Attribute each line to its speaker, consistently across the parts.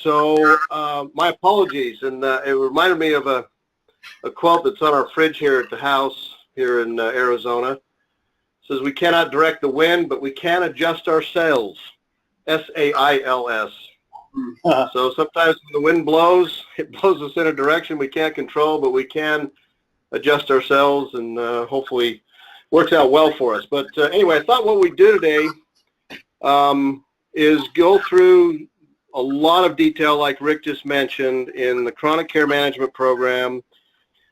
Speaker 1: So my apologies, and it reminded me of a quote that's on our fridge here at the house here in Arizona. It says, "We cannot direct the wind, but we can adjust our sails." S-A-I-L-S. So sometimes when the wind blows, it blows us in a direction we can't control, but we can adjust ourselves, and hopefully works out well for us. But anyway, I thought what we do today is go through a lot of detail, like Rick just mentioned, in the chronic care management program.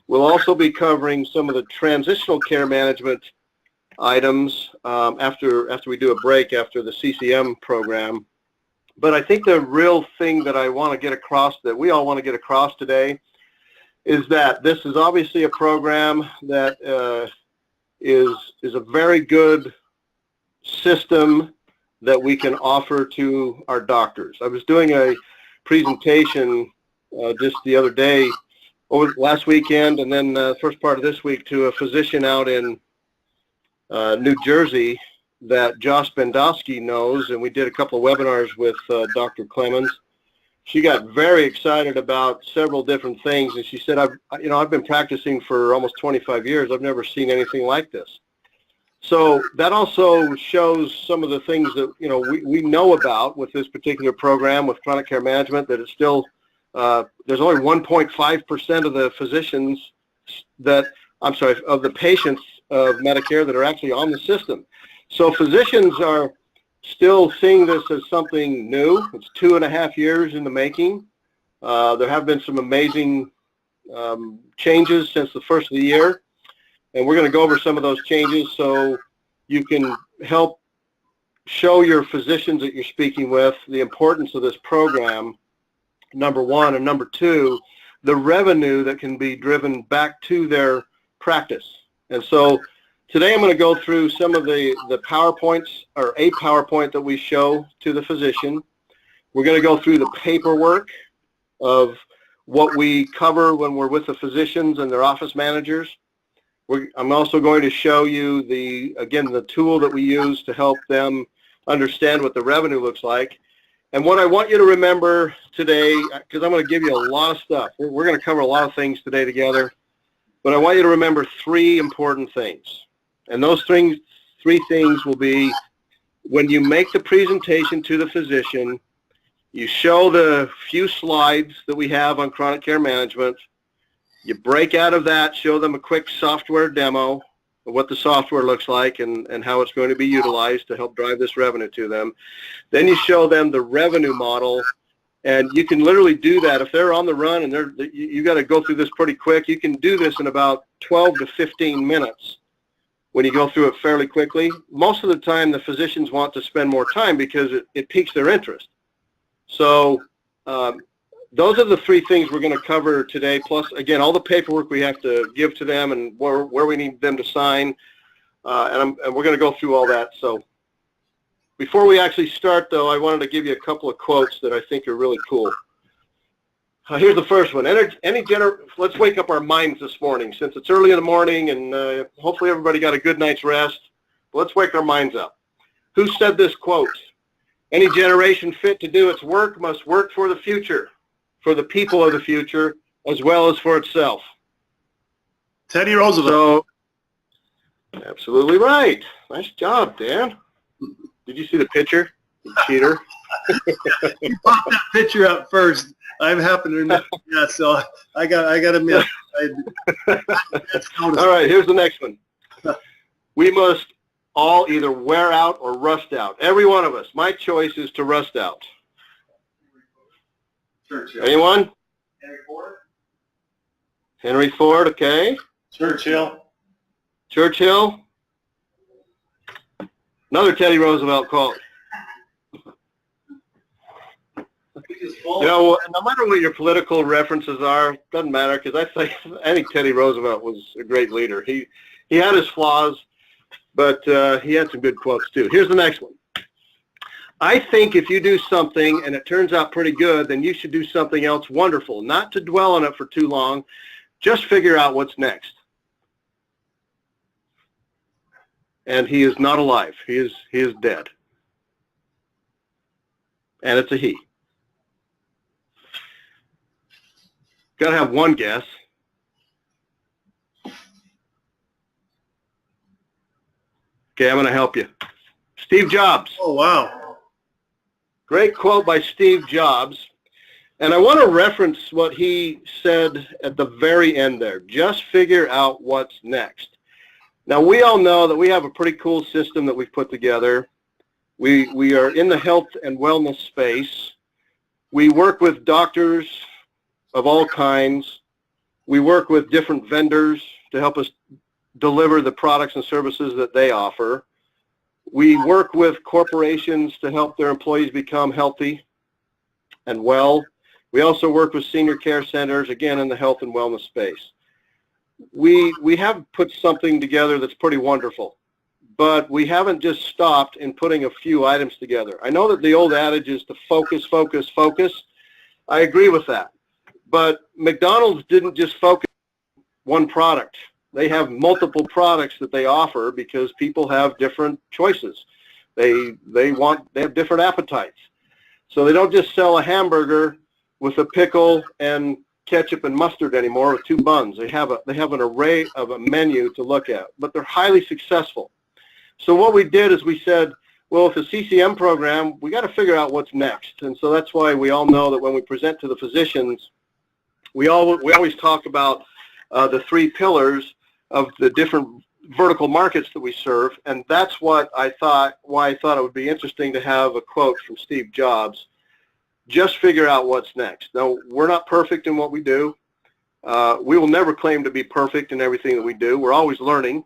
Speaker 1: We'll also be covering some of the transitional care management items after we do a break after the CCM program. But I think the real thing that I want to get across, that we all want to get across today, is that this is obviously a program that is a very good system that we can offer to our doctors. I was doing a presentation just the other day, over last weekend, and then first part of this week, to a physician out in New Jersey that Josh Bendowski knows, and we did a couple of webinars with Dr. Clemens. She got very excited about several different things, and she said, I've been practicing for almost 25 years. I've never seen anything like this. So that also shows some of the things that we know about with this particular program with chronic care management, that it's still there's only 1.5% of the physicians of the patients of Medicare that are actually on the system. So physicians are still seeing this as something new. It's 2.5 years in the making. There have been some amazing changes since the first of the year, and we're going to go over some of those changes so you can help show your physicians that you're speaking with the importance of this program, number one, and number two, the revenue that can be driven back to their practice. And so today I'm going to go through some of the PowerPoints, or a PowerPoint that we show to the physician. We're going to go through the paperwork of what we cover when we're with the physicians and their office managers. I'm also going to show you the tool that we use to help them understand what the revenue looks like. And what I want you to remember today, because I'm going to give you a lot of stuff. We're going to cover a lot of things today together, but I want you to remember 3 important things. And those three things will be, when you make the presentation to the physician, you show the few slides that we have on chronic care management. You break out of that, show them a quick software demo of what the software looks like and how it's going to be utilized to help drive this revenue to them. Then you show them the revenue model, and you can literally do that. If they're on the run and you got to go through this pretty quick, you can do this in about 12 to 15 minutes. When you go through it fairly quickly, most of the time the physicians want to spend more time because it piques their interest. So those are the 3 things we're going to cover today, plus, again, all the paperwork we have to give to them and where we need them to sign, and we're going to go through all that. So before we actually start, though, I wanted to give you a couple of quotes that I think are really cool. Here's the first one. Let's wake up our minds this morning, since it's early in the morning, and hopefully everybody got a good night's rest. Let's wake our minds up. Who said this quote? "Any generation fit to do its work must work for the future, for the people of the future, as well as for itself."
Speaker 2: Teddy Roosevelt.
Speaker 1: So, absolutely right. Nice job, Dan. Did you see the picture? You cheater.
Speaker 2: You popped that picture up first. I'm happy to know. Yeah, so I got to admit.
Speaker 1: All right, here's the next one. "We must all either wear out or rust out." Every one of us. My choice is to rust out.
Speaker 2: Churchill.
Speaker 1: Anyone?
Speaker 2: Henry Ford.
Speaker 1: Henry Ford, okay.
Speaker 2: Churchill.
Speaker 1: Churchill. Another Teddy Roosevelt quote. No matter what your political references are, it doesn't matter, because I think Teddy Roosevelt was a great leader. He had his flaws, but he had some good quotes too. Here's the next one. "I think if you do something and it turns out pretty good, then you should do something else wonderful. Not to dwell on it for too long. Just figure out what's next." And he is not alive. He is dead. And it's a he. Got to have one guess. Okay, I'm going to help you. Steve Jobs.
Speaker 2: Oh, wow.
Speaker 1: Great quote by Steve Jobs. And I want to reference what he said at the very end there. Just figure out what's next. Now, we all know that we have a pretty cool system that we've put together. We are in the health and wellness space. We work with doctors of all kinds. We work with different vendors to help us deliver the products and services that they offer. We work with corporations to help their employees become healthy and well. We also work with senior care centers, again, in the health and wellness space. We have put something together that's pretty wonderful, but we haven't just stopped in putting a few items together. I know that the old adage is to focus, focus, focus. I agree with that. But McDonald's didn't just focus on one product. They have multiple products that they offer because people have different choices. They have different appetites. So they don't just sell a hamburger with a pickle and ketchup and mustard anymore with 2 buns. They have an array of a menu to look at, but they're highly successful. So what we did is we said, well, with the CCM program, we got to figure out what's next. And so that's why we all know that when we present to the physicians, we always talk about the 3 pillars of the different vertical markets that we serve, and that's why I thought it would be interesting to have a quote from Steve Jobs. Just figure out what's next. Now, we're not perfect in what we do. We will never claim to be perfect in everything that we do. We're always learning,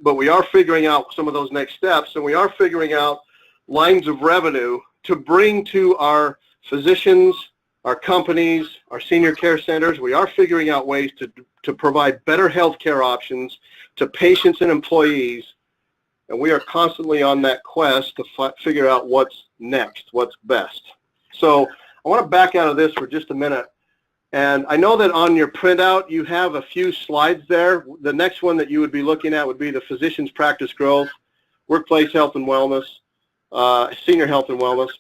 Speaker 1: but we are figuring out some of those next steps, and we are figuring out lines of revenue to bring to our physicians, our companies, our senior care centers. We are figuring out ways to provide better health care options to patients and employees, and we are constantly on that quest to figure out what's next, what's best. So I want to back out of this for just a minute. And I know that on your printout you have a few slides there. The next one that you would be looking at would be the physician's practice growth, workplace health and wellness, senior health and wellness.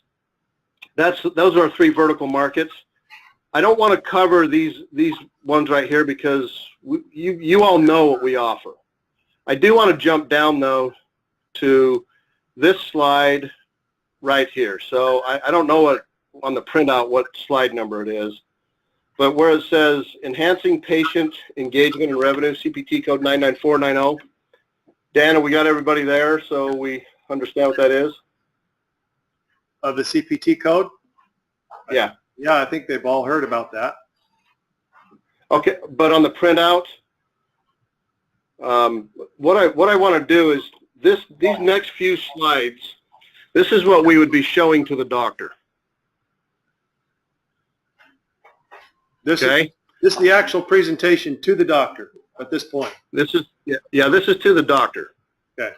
Speaker 1: Those are our 3 vertical markets. I don't want to cover these ones right here because you all know what we offer. I do want to jump down though to this slide right here. So I don't know what on the printout what slide number it is, but where it says enhancing patient engagement and revenue, CPT code 99490. Dan, we got everybody there so we understand what that is?
Speaker 2: Of the CPT code?
Speaker 1: Yeah.
Speaker 2: Yeah, I think they've all heard about that.
Speaker 1: Okay, but on the printout, what I want to do is these next few slides, this is what we would be showing to the doctor.
Speaker 2: This is the actual presentation to the doctor at this point.
Speaker 1: This is this is to the doctor.
Speaker 2: Okay.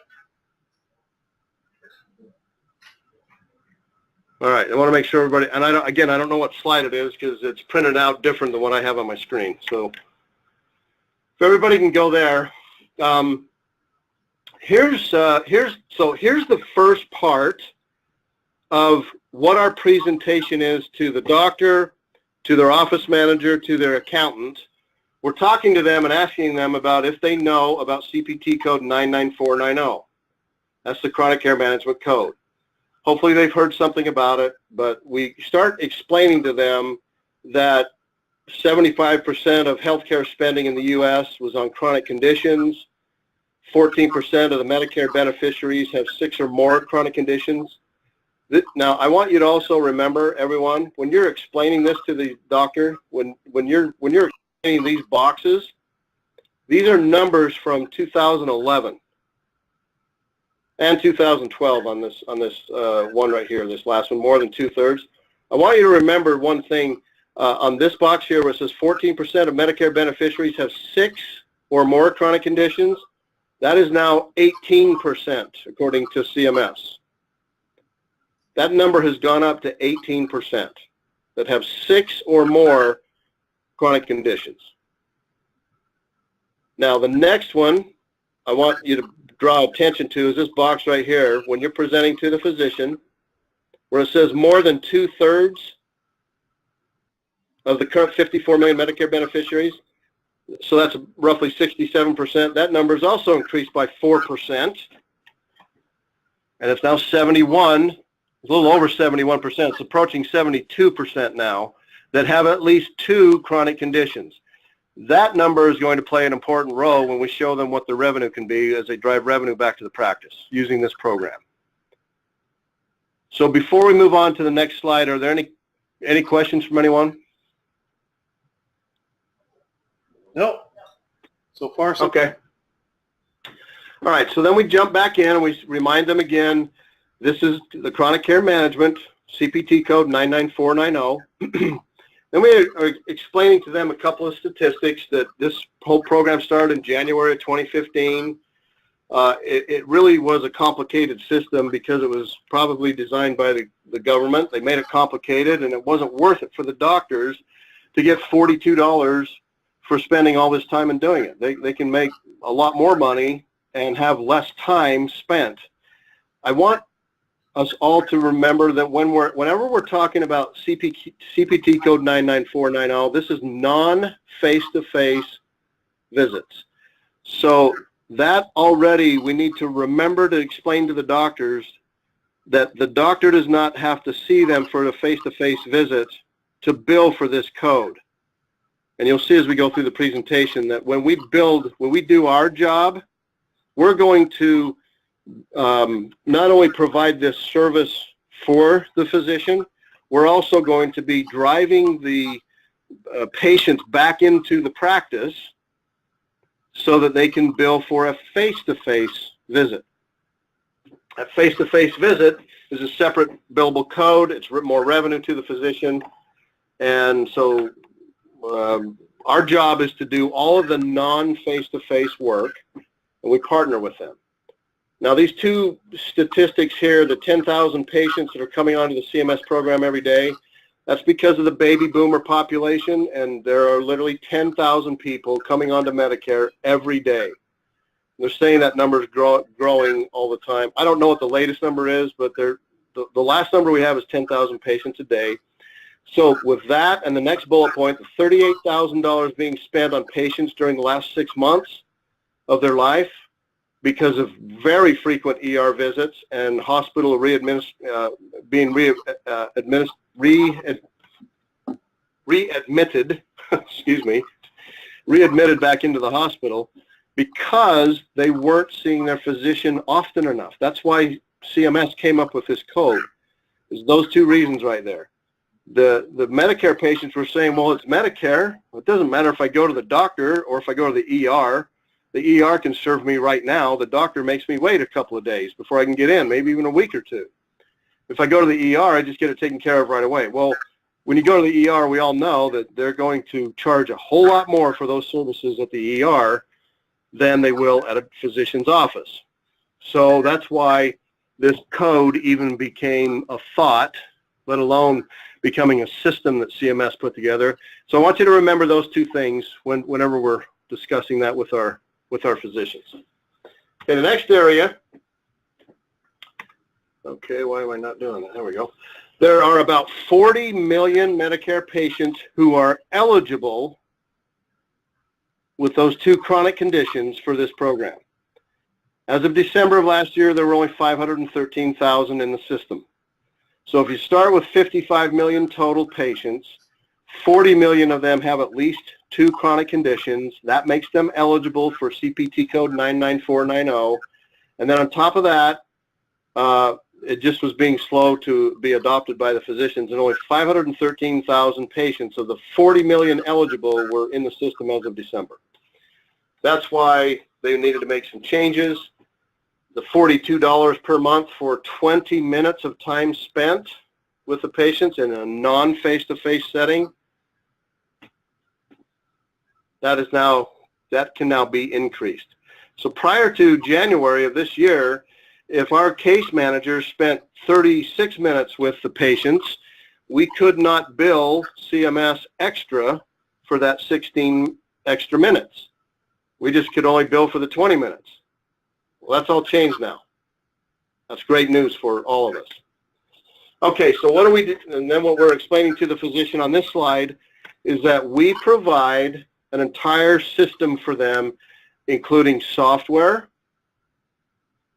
Speaker 1: All right. I want to make sure everybody, and I don't know what slide it is because it's printed out different than what I have on my screen. So if everybody can go there, here's the first part of what our presentation is to the doctor, to their office manager, to their accountant. We're talking to them and asking them about if they know about CPT code 99490. That's the chronic care management code. Hopefully they've heard something about it, but we start explaining to them that 75% of healthcare spending in the U.S. was on chronic conditions. 14% of the Medicare beneficiaries have 6 or more chronic conditions. Now, I want you to also remember, everyone, when you're explaining this to the doctor, when you're explaining these boxes, these are numbers from 2011 and 2012 on this one right here, this last one, more than 2/3. I want you to remember one thing on this box here where it says 14% of Medicare beneficiaries have 6 or more chronic conditions. That is now 18% according to CMS. That number has gone up to 18% that have 6 or more chronic conditions. Now the next one I want you to draw attention to is this box right here when you're presenting to the physician where it says more than 2/3 of the current 54 million Medicare beneficiaries. So that's roughly 67%. That number is also increased by 4%. And it's now 71, a little over 71%. It's approaching 72% now that have at least 2 chronic conditions. That number is going to play an important role when we show them what the revenue can be as they drive revenue back to the practice using this program. So before we move on to the next slide, are there any questions from anyone?
Speaker 2: No. So far, so
Speaker 1: okay. All right, so then we jump back in and we remind them again, this is the chronic care management, CPT code 99490. Then we are explaining to them a couple of statistics that this whole program started in January of 2015. It really was a complicated system because it was probably designed by the government. They made it complicated, and it wasn't worth it for the doctors to get $42 for spending all this time and doing it. They can make a lot more money and have less time spent. I want us all to remember that whenever we're talking about CPT code 99490, this is non-face-to-face visits. So that already we need to remember to explain to the doctors that the doctor does not have to see them for a face-to-face visit to bill for this code. And you'll see as we go through the presentation that when we do our job, we're going to not only provide this service for the physician, we're also going to be driving the patients back into the practice so that they can bill for a face-to-face visit. A face-to-face visit is a separate billable code. It's more revenue to the physician. And so our job is to do all of the non-face-to-face work, and we partner with them. Now, these two statistics here, the 10,000 patients that are coming onto the CMS program every day, that's because of the baby boomer population, and there are literally 10,000 people coming onto Medicare every day. They're saying that number is growing all the time. I don't know what the latest number is, but the last number we have is 10,000 patients a day. So with that and the next bullet point, the $38,000 being spent on patients during the last 6 months of their life because of very frequent ER visits and hospital readmitted readmitted back into the hospital because they weren't seeing their physician often enough. That's why CMS came up with this code. There's those two reasons right there. The Medicare patients were saying, well, it's Medicare. It doesn't matter if I go to the doctor or if I go to the ER. The ER can serve me right now. The doctor makes me wait a couple of days before I can get in, maybe even a week or two. If I go to the ER, I just get it taken care of right away. Well, when you go to the ER, we all know that they're going to charge a whole lot more for those services at the ER than they will at a physician's office. So that's why this code even became a thought, let alone becoming a system that CMS put together. So I want you to remember those two things whenever we're discussing that with our physicians. Okay, the next area. Okay, why am I not doing that? There we go. There are about 40 million Medicare patients who are eligible with those two chronic conditions for this program. As of December of last year, there were only 513,000 in the system. So if you start with 55 million total patients, 40 million of them have at least two chronic conditions. That makes them eligible for CPT code 99490. And then on top of that, it just was being slow to be adopted by the physicians, and only 513,000 patients of the 40 million eligible were in the system as of December. That's why they needed to make some changes. The $42 per month for 20 minutes of time spent with the patients in a non-face-to-face setting, that can now be increased. So prior to January of this year, if our case manager spent 36 minutes with the patients, we could not bill CMS extra for that 16 extra minutes. We just could only bill for the 20 minutes. Well, that's all changed now. That's great news for all of us. Okay, so what do we do? And then what we're explaining to the physician on this slide is that we provide an entire system for them, including software.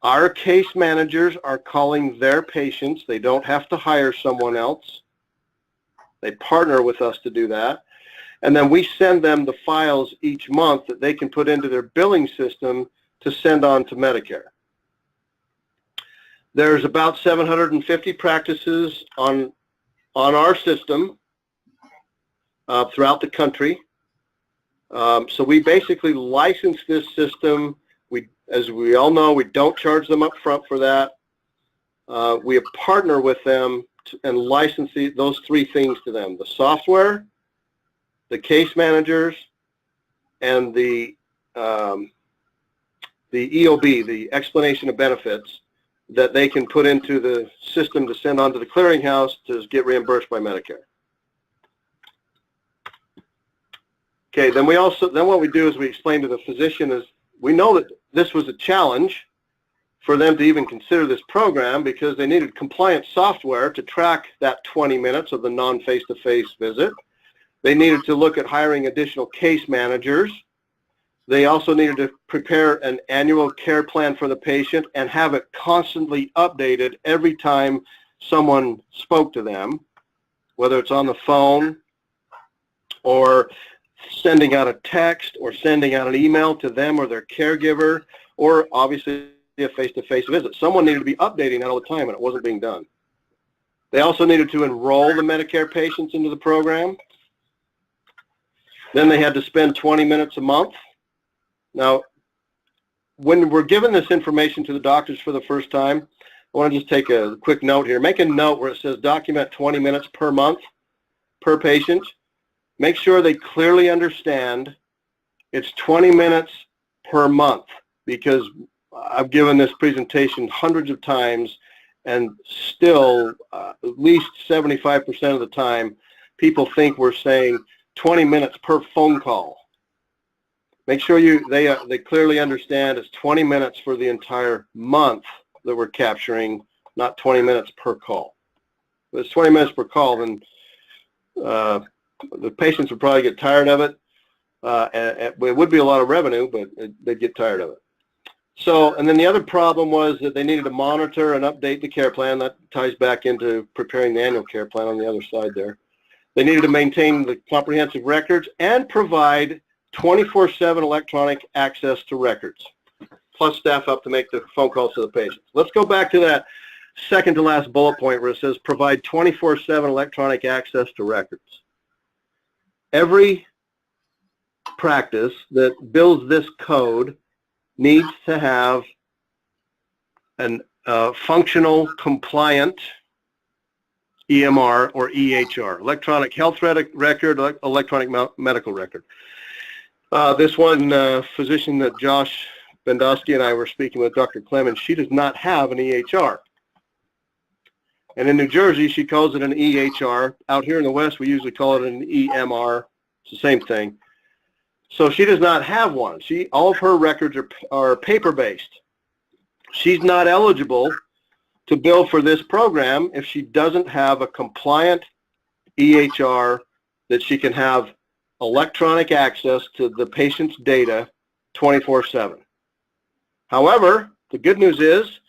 Speaker 1: Our case managers are calling their patients. They don't have to hire someone else. They partner with us to do that. And then we send them the files each month that they can put into their billing system to send on to Medicare. There's about 750 practices on our system throughout the country. So we basically license this system. As we all know, we don't charge them up front for that. We partner with them and license those three things to them: the software, the case managers, and the EOB, the explanation of benefits, that they can put into the system to send on to the clearinghouse to get reimbursed by Medicare. Okay, then what we do is we explain to the physician is, we know that this was a challenge for them to even consider this program because they needed compliant software to track that 20 minutes of the non-face-to-face visit. They needed to look at hiring additional case managers. They also needed to prepare an annual care plan for the patient and have it constantly updated every time someone spoke to them, whether it's on the phone or sending out a text or sending out an email to them or their caregiver, or obviously a face-to-face visit. Someone needed to be updating that all the time, and it wasn't being done. They also needed to enroll the Medicare patients into the program. Then they had to spend 20 minutes a month. Now, when we're giving this information to the doctors for the first time, I want to just take a quick note here. Make a note where it says document 20 minutes per month per patient. Make sure they clearly understand it's 20 minutes per month, because I've given this presentation hundreds of times, and still at least 75% of the time people think we're saying 20 minutes per phone call. Make sure they clearly understand it's 20 minutes for the entire month that we're capturing, not 20 minutes per call. If it's 20 minutes per call, then the patients would probably get tired of it. It would be a lot of revenue, but they'd get tired of it. So, and then the other problem was that they needed to monitor and update the care plan. That ties back into preparing the annual care plan on the other side there. They needed to maintain the comprehensive records and provide 24/7 electronic access to records, plus staff up to make the phone calls to the patients. Let's go back to that second to last bullet point where it says provide 24/7 electronic access to records. Every practice that builds this code needs to have an functional, compliant EMR or EHR, electronic health record, electronic medical record. This one physician that Josh Bendowski and I were speaking with, Dr. Clemens, she does not have an EHR. And in New Jersey, she calls it an EHR. Out here in the West, we usually call it an EMR. It's the same thing. So she does not have one. All of her records are paper-based. She's not eligible to bill for this program if she doesn't have a compliant EHR that she can have electronic access to the patient's data 24/7. However, the good news is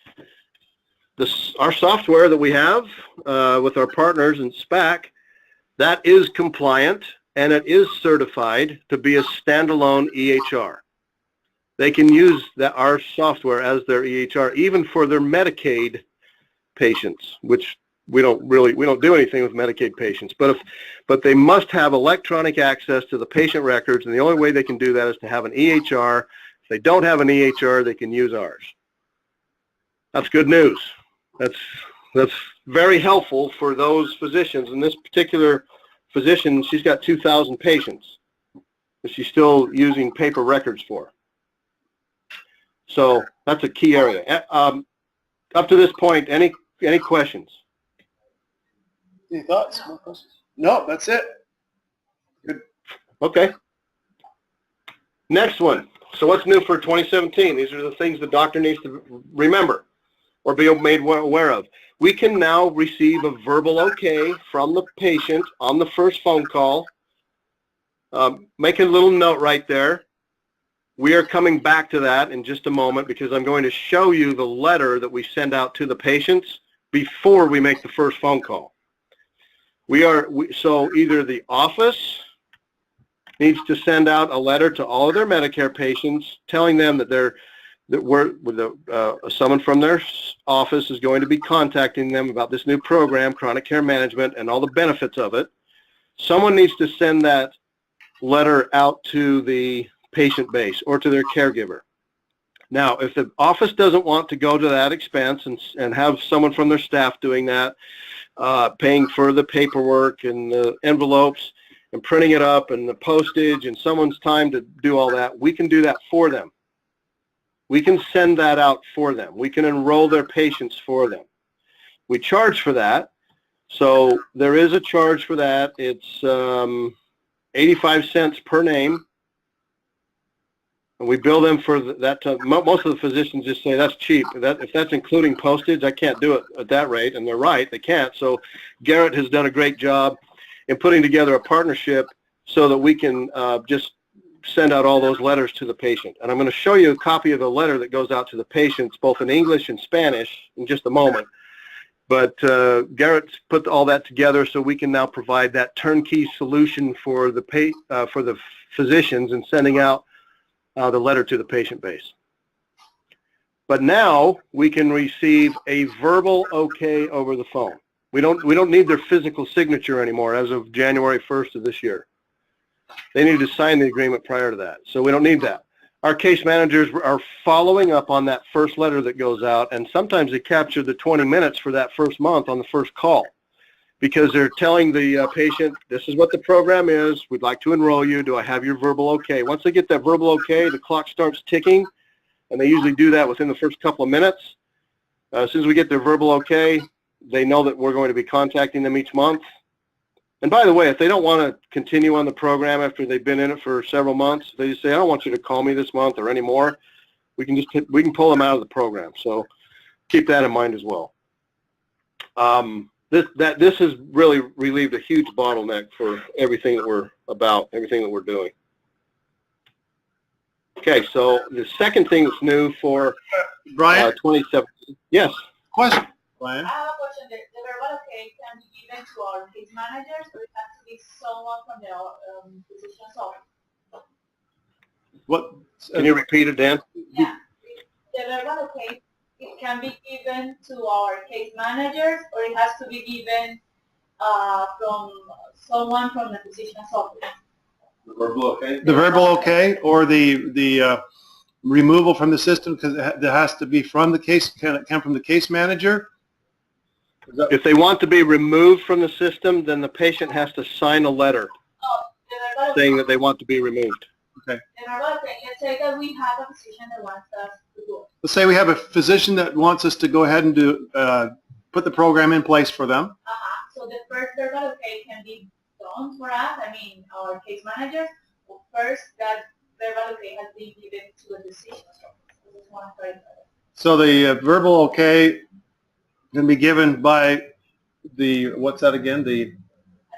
Speaker 1: our software that we have with our partners in SPAC, that is compliant and it is certified to be a standalone EHR. They can use our software as their EHR even for their Medicaid patients, which we don't do anything with Medicaid patients, but they must have electronic access to the patient records, and the only way they can do that is to have an EHR. If they don't have an EHR, they can use ours. That's good news. That's very helpful for those physicians. And this particular physician, she's got 2,000 patients that she's still using paper records for. So that's a key area. Up to this point, any questions?
Speaker 2: Any thoughts? More questions? No, that's it. Good.
Speaker 1: Okay. Next one. So what's new for 2017? These are the things the doctor needs to remember or be made aware of. We can now receive a verbal okay from the patient on the first phone call Make a little note right there. We are coming back to that in just a moment because I'm going to show you the letter that we send out to the patients before we make the first phone call. So either the office needs to send out a letter to all of their Medicare patients telling them that someone from their office is going to be contacting them about this new program, chronic care management, and all the benefits of it. Someone needs to send that letter out to the patient base or to their caregiver. Now, if the office doesn't want to go to that expense and have someone from their staff doing that, paying for the paperwork and the envelopes and printing it up and the postage and someone's time to do all that, we can do that for them. We can send that out for them. We can enroll their patients for them. We charge for that. So there is a charge for that. It's 85 cents per name. And we bill them for that. Most of the physicians just say that's cheap. If that's including postage, I can't do it at that rate. And they're right, they can't. So Garrett has done a great job in putting together a partnership so that we can just send out all those letters to the patient. And I'm going to show you a copy of the letter that goes out to the patients, both in English and Spanish, in just a moment. But Garrett's put all that together so we can now provide that turnkey solution for the physicians in sending out the letter to the patient base. But now we can receive a verbal okay over the phone. We don't need their physical signature anymore as of January 1st of this year. They need to sign the agreement prior to that, so we don't need that. Our case managers are following up on that first letter that goes out, and sometimes they capture the 20 minutes for that first month on the first call because they're telling the patient, this is what the program is, we'd like to enroll you, do I have your verbal okay? Once they get that verbal okay, the clock starts ticking, and they usually do that within the first couple of minutes. As soon as we get their verbal okay, they know that we're going to be contacting them each month. And by the way, if they don't want to continue on the program after they've been in it for several months, they just say, I don't want you to call me this month or anymore. We can pull them out of the program. So keep that in mind as well. This has really relieved a huge bottleneck for everything that we're about, everything that we're doing. Okay, so the second thing that's new for
Speaker 2: Brian?
Speaker 1: 2017. Yes.
Speaker 2: Question, Brian.
Speaker 3: I have a question. The verbal okay can be given to our case managers, or it has to be someone from the physician's office?
Speaker 2: What?
Speaker 1: Can you repeat it, Dan?
Speaker 3: Yeah. The verbal okay, it can be given to our case managers, or it has to be given from someone from the physician's office?
Speaker 1: The verbal okay?
Speaker 2: The verbal okay, or the removal from the system, because it has to be from the case, can it come from the case manager?
Speaker 1: If they want to be removed from the system, then the patient has to sign a letter saying that they want to be removed.
Speaker 2: Okay.
Speaker 3: Let's say that we have a physician that wants us to do it.
Speaker 2: Let's say we have a physician that wants us to go ahead and put the program in place for them.
Speaker 3: So the first verbal okay can be done for us, I mean our case managers, but first that verbal okay has been given to a physician's office. I just want to clarify that.
Speaker 2: So the verbal okay can be given by the, what's that again?
Speaker 3: I mean,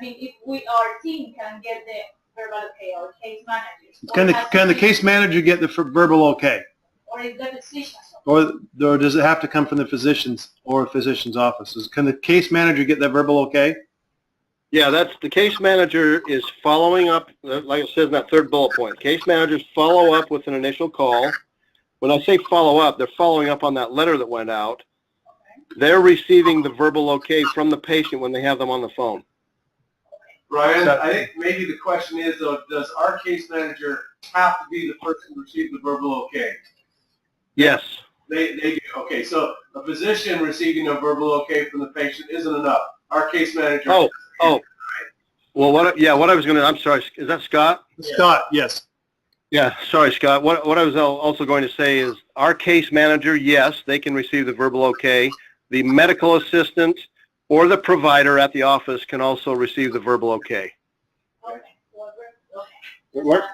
Speaker 3: if our team can get the verbal okay, our case managers.
Speaker 2: Can the case manager get the verbal okay?
Speaker 3: Or is the physician's office?
Speaker 2: Or does it have to come from the physician's or physician's offices? Can the case manager get that verbal okay?
Speaker 1: Yeah, that's the case manager is following up, like it says in that third bullet point. Case managers follow up with an initial call. When I say follow up, they're following up on that letter that went out.
Speaker 3: Okay.
Speaker 1: They're receiving the verbal okay from the patient when they have them on the phone.
Speaker 4: Brian, I think maybe the question is, though, does our case manager have to be the person to receive the verbal okay?
Speaker 1: Yes.
Speaker 4: They do. Okay, so a physician receiving a verbal okay from the patient isn't enough. Our case manager.
Speaker 1: Oh. Well, what I was going to, I'm sorry, is that Scott?
Speaker 2: Yeah. Scott, yes.
Speaker 1: Yeah, sorry, Scott. What I was also going to say is our case manager, yes, they can receive the verbal okay. The medical assistant or the provider at the office can also receive the verbal okay.
Speaker 3: Okay.
Speaker 2: It worked?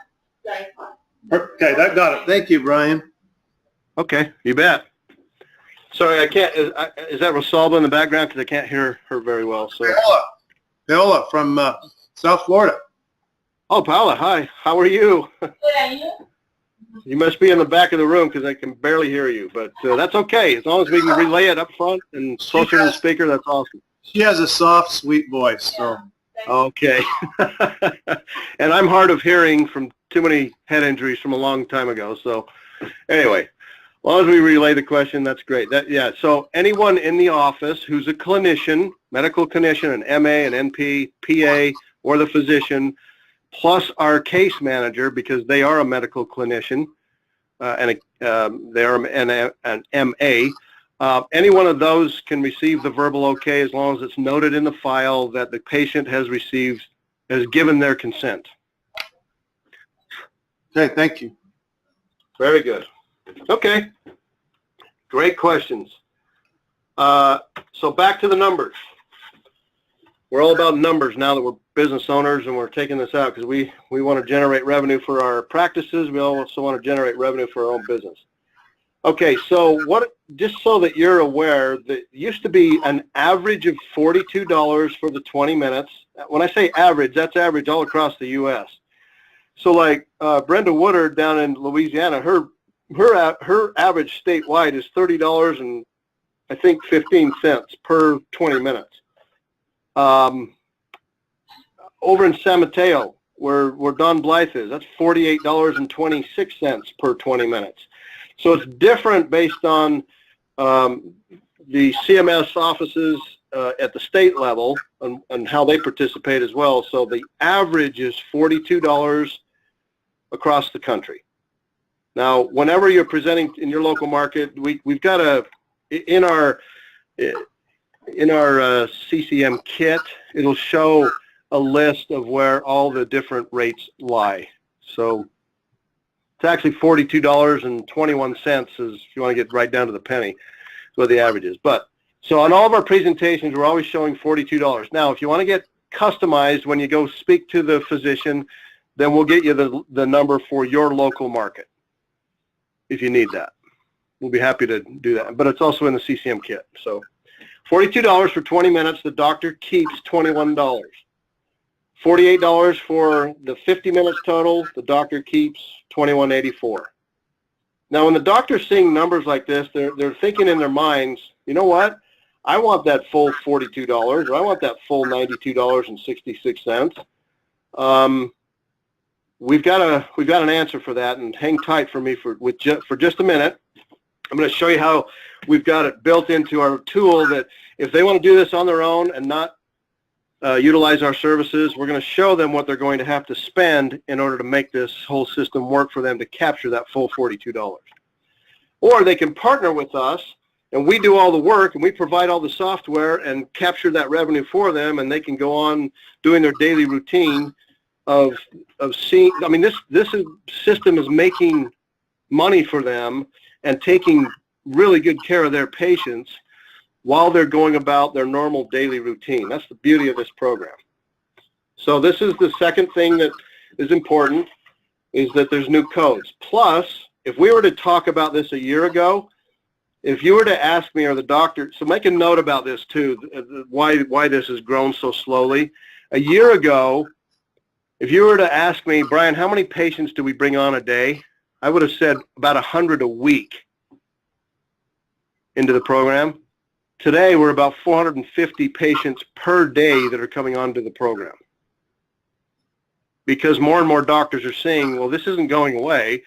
Speaker 2: Okay, that got it. Thank you, Brian.
Speaker 1: Okay, you bet. Sorry, I can't, is that Rosalba in the background? Because I can't hear her very well. So
Speaker 2: Paola from South Florida.
Speaker 1: Oh, Paula, hi. How are you?
Speaker 3: Good, and you?
Speaker 1: You must be in the back of the room because I can barely hear you, but that's okay. As long as we can relay it up front and closer to the speaker, that's awesome.
Speaker 2: She has a soft, sweet voice. So.
Speaker 1: Okay. And I'm hard of hearing from too many head injuries from a long time ago. So anyway, as long as we relay the question, that's great. Yeah. So anyone in the office who's a clinician, medical clinician, an MA, an NP, PA, or the physician, plus our case manager, because they are a medical clinician, and they are an MA. Any one of those can receive the verbal okay as long as it's noted in the file that the patient has given their consent.
Speaker 2: Okay, thank you.
Speaker 1: Very good. Okay, great questions. So back to the numbers. We're all about numbers now that we're business owners and we're taking this out because we want to generate revenue for our practices. We also want to generate revenue for our own business. Okay, so just so that you're aware, that used to be an average of $42 for the 20 minutes. When I say average, that's average all across the U.S. So like Brenda Woodard down in Louisiana, her average statewide is $30 and I think 15 cents per 20 minutes. Over in San Mateo, where Don Blythe is, that's $48.26 per 20 minutes. So it's different based on the CMS offices at the state level and how they participate as well. So the average is $42 across the country. Now, whenever you're presenting in your local market, we've got in our CCM kit, it'll show a list of where all the different rates lie. So it's actually $42.21 if you want to get right down to the penny, is what the average is. But so on all of our presentations, we're always showing $42. Now, if you want to get customized when you go speak to the physician, then we'll get you the number for your local market if you need that. We'll be happy to do that. But it's also in the CCM kit. So $42 for 20 minutes. The doctor keeps $21. $48 for the 50 minutes total. The doctor keeps $21.84. Now, when the doctor's seeing numbers like this, they're thinking in their minds, you know what? I want that full $42, or I want that full $92.66. We've got an answer for that, and hang tight for me for just a minute. I'm going to show you how we've got it built into our tool that if they want to do this on their own and not utilize our services, we're going to show them what they're going to have to spend in order to make this whole system work for them to capture that full $42. Or they can partner with us and we do all the work and we provide all the software and capture that revenue for them, and they can go on doing their daily routine of seeing. I mean, this system is making money for them and taking really good care of their patients while they're going about their normal daily routine. That's the beauty of this program. So this is the second thing that is important, is that there's new codes. Plus, if we were to talk about this a year ago, if you were to ask me or the doctor, so make a note about this too, why this has grown so slowly. A year ago, if you were to ask me, Brian, how many patients do we bring on a day? I would have said about 100 a week into the program. Today, we're about 450 patients per day that are coming onto the program. Because more and more doctors are saying, well, this isn't going away,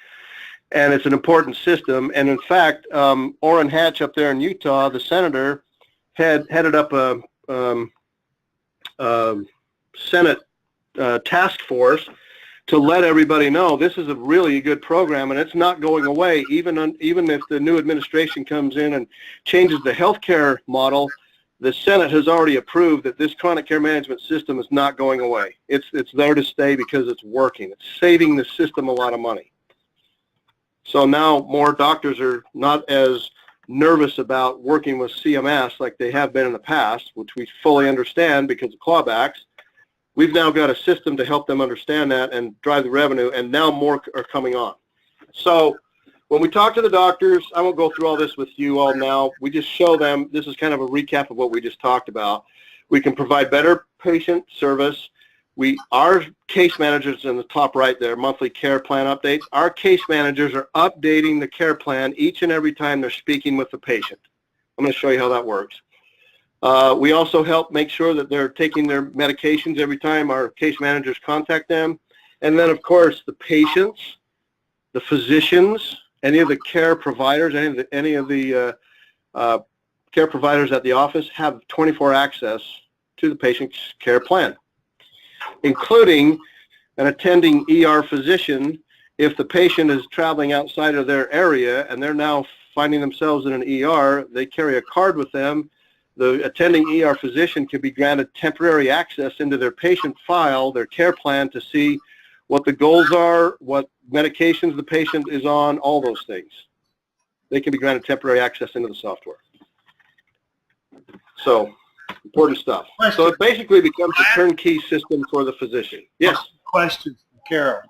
Speaker 1: and it's an important system. And in fact, Orrin Hatch up there in Utah, the senator, headed up a Senate task force to let everybody know this is a really good program and it's not going away. Even if the new administration comes in and changes the healthcare model, the Senate has already approved that this chronic care management system is not going away. It's there to stay because it's working. It's saving the system a lot of money. So now more doctors are not as nervous about working with CMS like they have been in the past, which we fully understand because of clawbacks. We've now got a system to help them understand that and drive the revenue, and now more are coming on. So when we talk to the doctors, I won't go through all this with you all now. We just show them, this is kind of a recap of what we just talked about. We can provide better patient service. our case managers in the top right there, monthly care plan updates, our case managers are updating the care plan each and every time they're speaking with the patient. I'm going to show you how that works. We also help make sure that they're taking their medications every time our case managers contact them. And then, of course, the patients, the physicians, any of the care providers, any of the care providers at the office have 24 access to the patient's care plan, including an attending ER physician. If the patient is traveling outside of their area and they're now finding themselves in an ER, they carry a card with them. The attending ER physician can be granted temporary access into their patient file, their care plan, to see what the goals are, what medications the patient is on, all those things. They can be granted temporary access into the software. So, important stuff. So it basically becomes a turnkey system for the physician. Yes?
Speaker 2: Questions, Carol.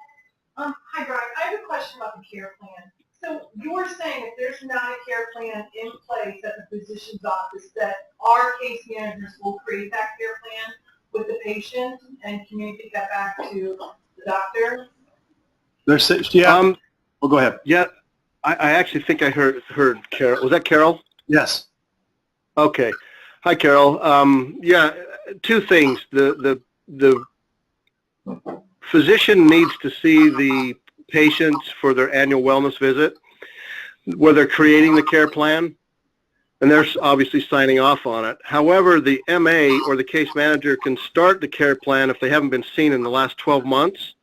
Speaker 5: Hi, Brian. I have a question about the care plan. So you're saying if there's not a care plan in place at the physician's office, that our case managers will create that care plan with the patient and communicate that back to the doctor?
Speaker 2: Yeah. Well, go ahead.
Speaker 1: Yeah. I actually think I heard Carol. Was that Carol?
Speaker 2: Yes.
Speaker 1: Okay. Hi, Carol. Yeah, two things. The physician needs to see the patients for their annual wellness visit, where they're creating the care plan, and they're obviously signing off on it. However, the MA or the case manager can start the care plan if they haven't been seen in the last 12 months.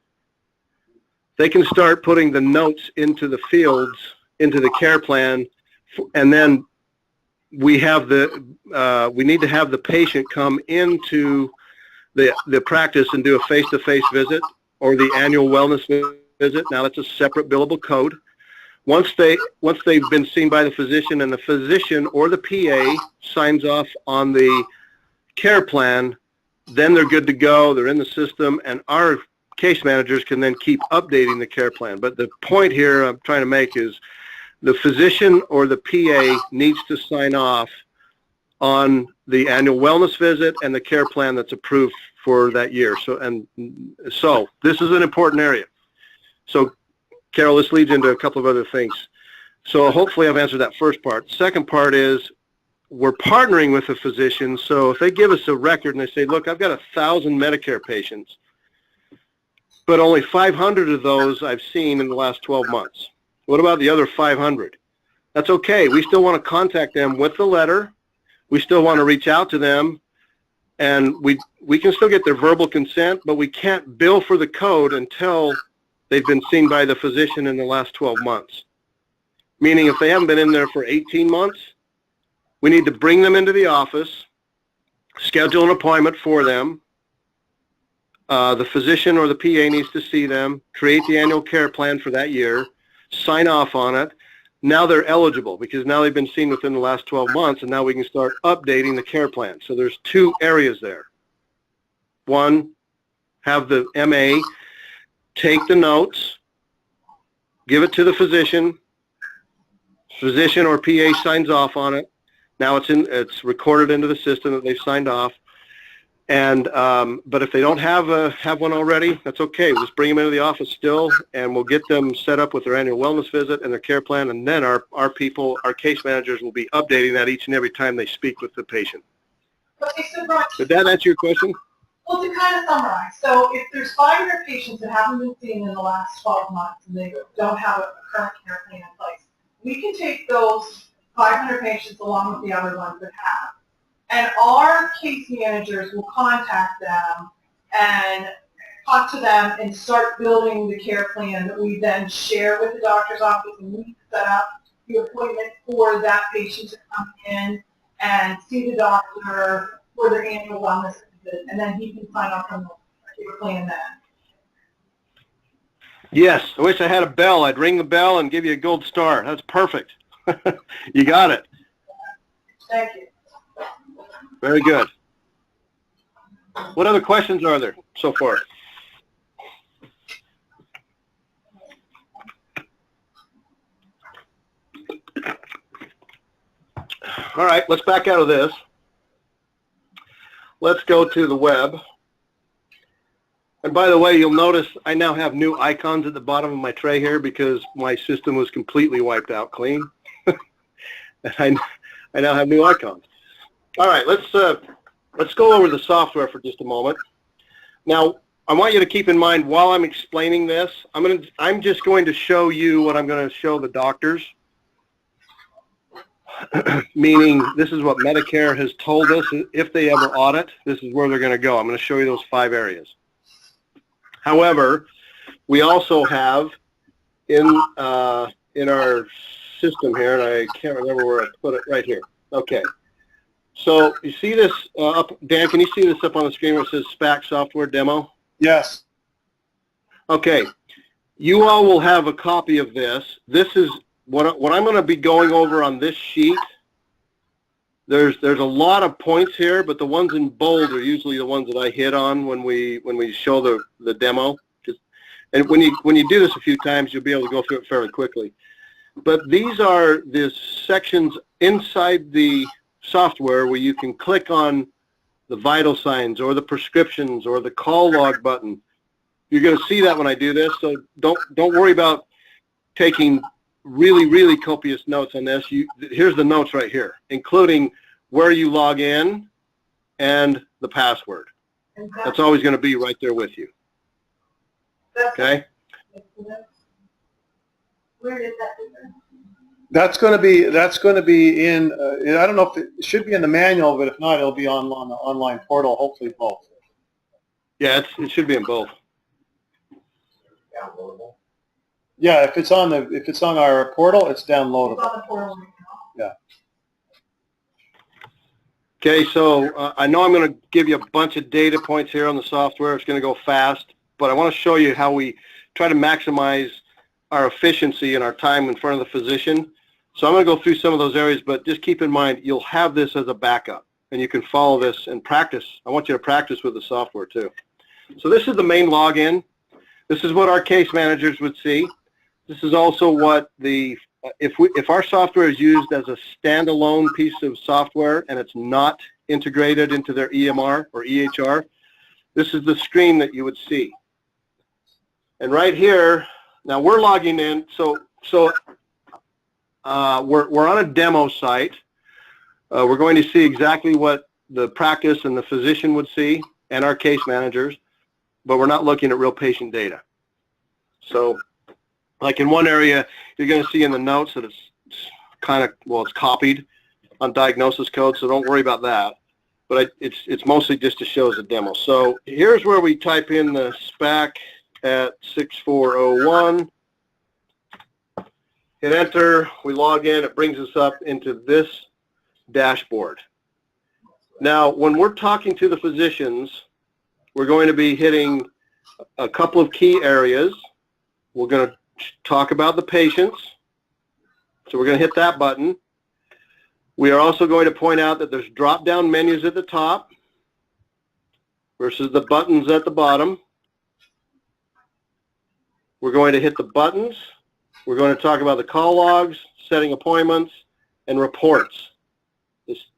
Speaker 1: They can start putting the notes into the fields, into the care plan, and then we need to have the patient come into the practice and do a face-to-face visit or the annual wellness visit. Now that's a separate billable code. Once they've been seen by the physician and the physician or the PA signs off on the care plan, then they're good to go. They're in the system, and our case managers can then keep updating the care plan. But the point here I'm trying to make is the physician or the PA needs to sign off on the annual wellness visit and the care plan that's approved for that year. So this is an important area. So Carol, this leads into a couple of other things. So hopefully I've answered that first part. Second part is we're partnering with the physician. So if they give us a record and they say, look, I've got 1,000 Medicare patients, but only 500 of those I've seen in the last 12 months. What about the other 500? That's okay. We still want to contact them with the letter. We still want to reach out to them, and we can still get their verbal consent, but we can't bill for the code until they've been seen by the physician in the last 12 months. Meaning if they haven't been in there for 18 months, we need to bring them into the office, schedule an appointment for them. The physician or the PA needs to see them, create the annual care plan for that year, sign off on it. Now they're eligible because now they've been seen within the last 12 months, and now we can start updating the care plan. So there's two areas there. One, have the MA take the notes, give it to the physician or PA signs off on it. Now it's recorded into the system that they've signed off. And but if they don't have one already, that's okay. We'll just bring them into the office still, and we'll get them set up with their annual wellness visit and their care plan. And then our case managers will be updating that each and every time they speak with the patient.
Speaker 5: Okay, so Brian,
Speaker 1: Did that answer your question?
Speaker 5: well, to kind of summarize, so if there's 500 patients that haven't been seen in the last 12 months and they don't have a current care plan in place, we can take those 500 patients along with the other ones that have. And our case managers will contact them and talk to them and start building the care plan that we then share with the doctor's office, and we set up the appointment for that patient to come in and see the doctor for their annual wellness visit, and then he can sign off on the care plan then.
Speaker 1: Yes. I wish I had a bell. I'd ring the bell and give you a gold star. That's perfect. You got it.
Speaker 5: Thank you.
Speaker 1: Very good. What other questions are there so far? All right, let's back out of this. Let's go to the web. And by the way, you'll notice I now have new icons at the bottom of my tray here because my system was completely wiped out clean. And I now have new icons. All right, let's go over the software for just a moment. Now, I want you to keep in mind while I'm explaining this, I'm just going to show you what I'm going to show the doctors. Meaning, this is what Medicare has told us. If they ever audit, this is where they're going to go. I'm going to show you those 5 areas. However, we also have in our system here, and I can't remember where I put it, right here. Okay. So you see this up, Dan, can you see this up on the screen where it says SPAC software demo?
Speaker 2: Yes.
Speaker 1: Okay. You all will have a copy of this. This is what I'm going to be going over on this sheet. There's a lot of points here, but the ones in bold are usually the ones that I hit on when we show the demo. And when you do this a few times, you'll be able to go through it fairly quickly. But these are the sections inside the software where you can click on the vital signs or the prescriptions or the call log button. You're going to see that when I do this, so don't worry about taking really copious notes on this. Here's the notes right here, including where you log in and the password. That's always going to be right there with you. Okay?
Speaker 5: Where is that?
Speaker 2: That's going to be in. I don't know if it should be in the manual, but if not, it'll be on the online portal. Hopefully both.
Speaker 1: Yeah, it should be in both.
Speaker 4: Downloadable.
Speaker 2: Yeah, if it's on our portal, it's downloadable.
Speaker 5: It's on the portal right now.
Speaker 2: Yeah.
Speaker 1: Okay, so I know I'm going to give you a bunch of data points here on the software. It's going to go fast, but I want to show you how we try to maximize our efficiency and our time in front of the physician. So I'm going to go through some of those areas, but just keep in mind you'll have this as a backup, and you can follow this and practice. I want you to practice with the software too. So this is the main login. This is what our case managers would see. This is also what if our software is used as a standalone piece of software and it's not integrated into their EMR or EHR, this is the screen that you would see. And right here, now we're logging in. So we're on a demo site. We're going to see exactly what the practice and the physician would see and our case managers, but we're not looking at real patient data. So like in one area, you're going to see in the notes that it's kind of, well, it's copied on diagnosis code, so don't worry about that. But it's mostly just to show as a demo. So here's where we type in the SPAC at 6401. Hit enter, we log in, it brings us up into this dashboard. Now, when we're talking to the physicians, we're going to be hitting a couple of key areas. We're going to talk about the patients, so we're going to hit that button. We are also going to point out that there's drop-down menus at the top versus the buttons at the bottom. We're going to hit the buttons. We're going to talk about the call logs, setting appointments, and reports.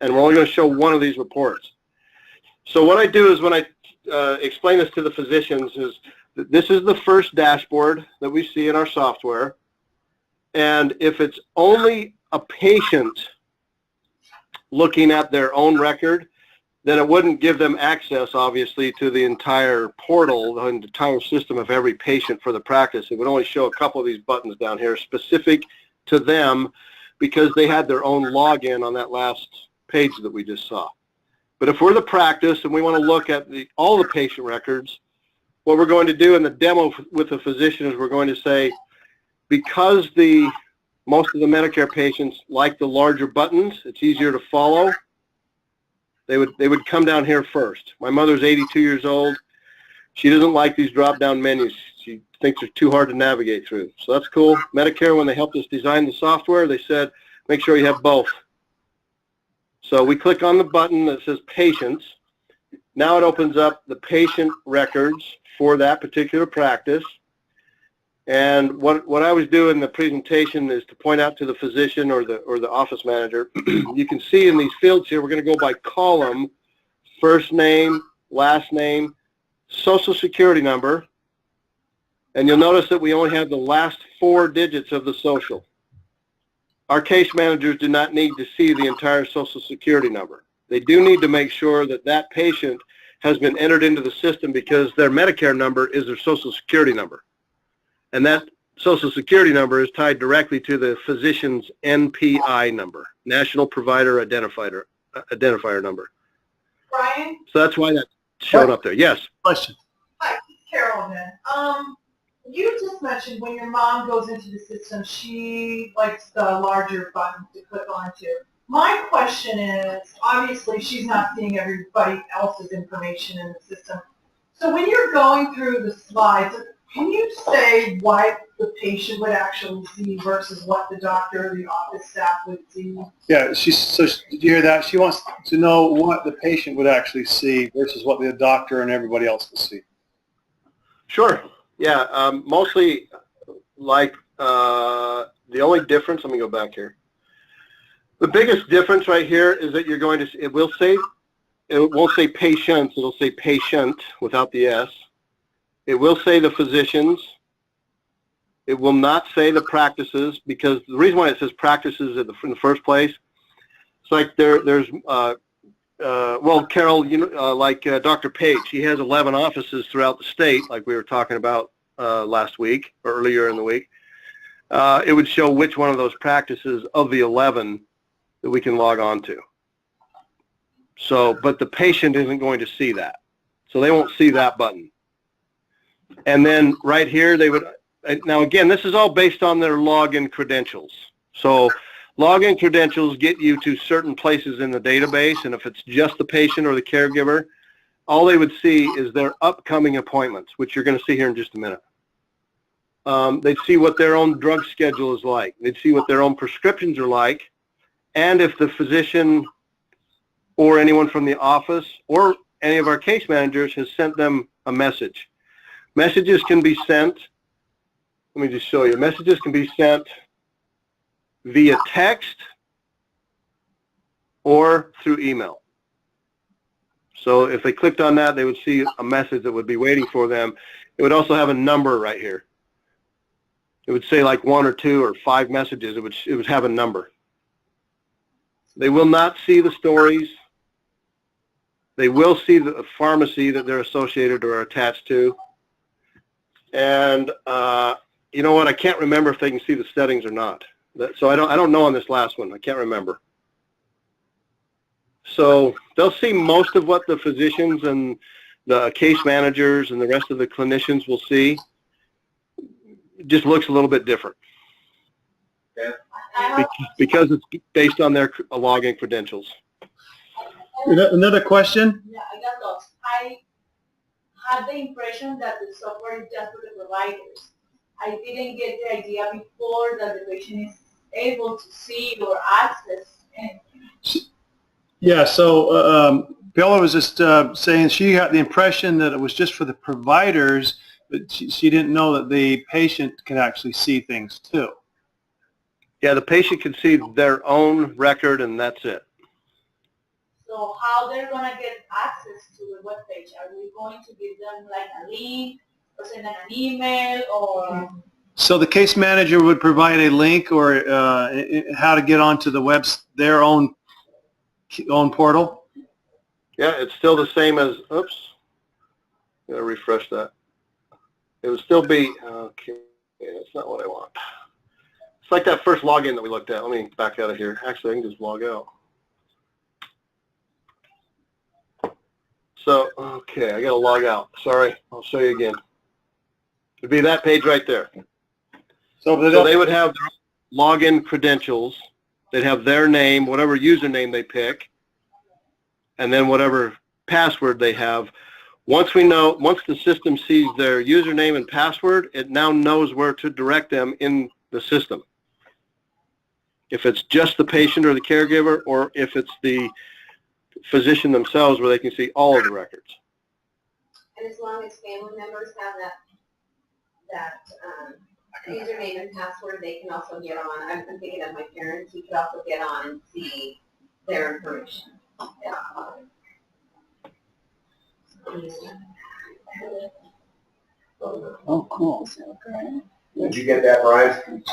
Speaker 1: And we're only going to show one of these reports. So what I do is when I explain this to the physicians is that this is the first dashboard that we see in our software. And if it's only a patient looking at their own record, then it wouldn't give them access, obviously, to the entire portal, the entire system of every patient for the practice. It would only show a couple of these buttons down here specific to them because they had their own login on that last page that we just saw. But if we're the practice and we want to look at all the patient records, what we're going to do in the demo with the physician is we're going to say, because most of the Medicare patients like the larger buttons, it's easier to follow, they would come down here first. My mother's 82 years old. She doesn't like these drop-down menus. She thinks they're too hard to navigate through. So that's cool. Medicare, when they helped us design the software, they said, make sure you have both. So we click on the button that says Patients. Now it opens up the patient records for that particular practice. And what I always do in the presentation is to point out to the physician or the office manager, you can see in these fields here, we're going to go by column, first name, last name, Social Security number, and you'll notice that we only have the last 4 digits of the social. Our case managers do not need to see the entire Social Security number. They do need to make sure that that patient has been entered into the system because their Medicare number is their Social Security number. And that Social Security number is tied directly to the physician's NPI number, National Provider Identifier number.
Speaker 5: Brian?
Speaker 1: So that's why that's shown up there. Yes?
Speaker 2: Question.
Speaker 5: Hi, Carol again. You just mentioned when your mom goes into the system, she likes the larger button to click onto. My question is, obviously she's not seeing everybody else's information in the system. So when you're going through the slides, can you say what the patient would actually see versus what the doctor or the office staff would see?
Speaker 2: Yeah, did you hear that? She wants to know what the patient would actually see versus what the doctor and everybody else will see.
Speaker 1: Sure. Yeah, mostly like the only difference, let me go back here. The biggest difference right here is that you're going to, it won't say patients, it'll say patient without the S. It will say the physicians. It will not say the practices, because the reason why it says practices in the first place, it's like well, Carol, you know, like Dr. Page, he has 11 offices throughout the state, like we were talking about last week or earlier in the week. It would show which one of those practices of the 11 that we can log on to. So, but the patient isn't going to see that. So they won't see that button. And then right here, they would, now again, this is all based on their login credentials. So login credentials get you to certain places in the database, and if it's just the patient or the caregiver, all they would see is their upcoming appointments, which you're going to see here in just a minute. They'd see what their own drug schedule is like. They'd see what their own prescriptions are like, and if the physician or anyone from the office or any of our case managers has sent them a message. Messages can be sent, let me just show you, messages can be sent via text or through email. So if they clicked on that, they would see a message that would be waiting for them. It would also have a number right here. It would say like 1 or 2 or 5 messages. It would have a number. They will not see the stories. They will see the pharmacy that they're associated or are attached to. And you know what? I can't remember if they can see the settings or not. So I don't know on this last one. I can't remember. So they'll see most of what the physicians and the case managers and the rest of the clinicians will see. It just looks a little bit different. Because it's based on their login credentials.
Speaker 2: Another question?
Speaker 3: Yeah, I got lost. I had the impression that the software is just for the providers. I didn't get the idea before that the patient is able to see or access anything.
Speaker 2: Yeah, so Bella was just saying she got the impression that it was just for the providers, but she didn't know that the patient can actually see things too.
Speaker 1: Yeah, the patient can see their own record, and that's it.
Speaker 3: So how they're going to get access to the webpage? Are we going to give them like a link or send them an email or?
Speaker 2: So the case manager would provide a link or how to get onto the their own portal?
Speaker 1: Yeah, it's still the same as, oops, I'm going to refresh that. It would still be, okay, that's not what I want. It's like that first login that we looked at. Let me back out of here. Actually, I can just log out. So, okay, I got to log out. Sorry, I'll show you again. It'd be that page right there. So they would have their login credentials. They'd have their name, whatever username they pick, and then whatever password they have. Once the system sees their username and password, it now knows where to direct them in the system. If it's just the patient or the caregiver, or if it's the physician themselves where they can see all of the records.
Speaker 6: And as long as family members have that username and password, they can also get on. I'm thinking of my parents who could also get on and see their information. Yeah.
Speaker 7: Oh, cool.
Speaker 4: Did you get that, Brian?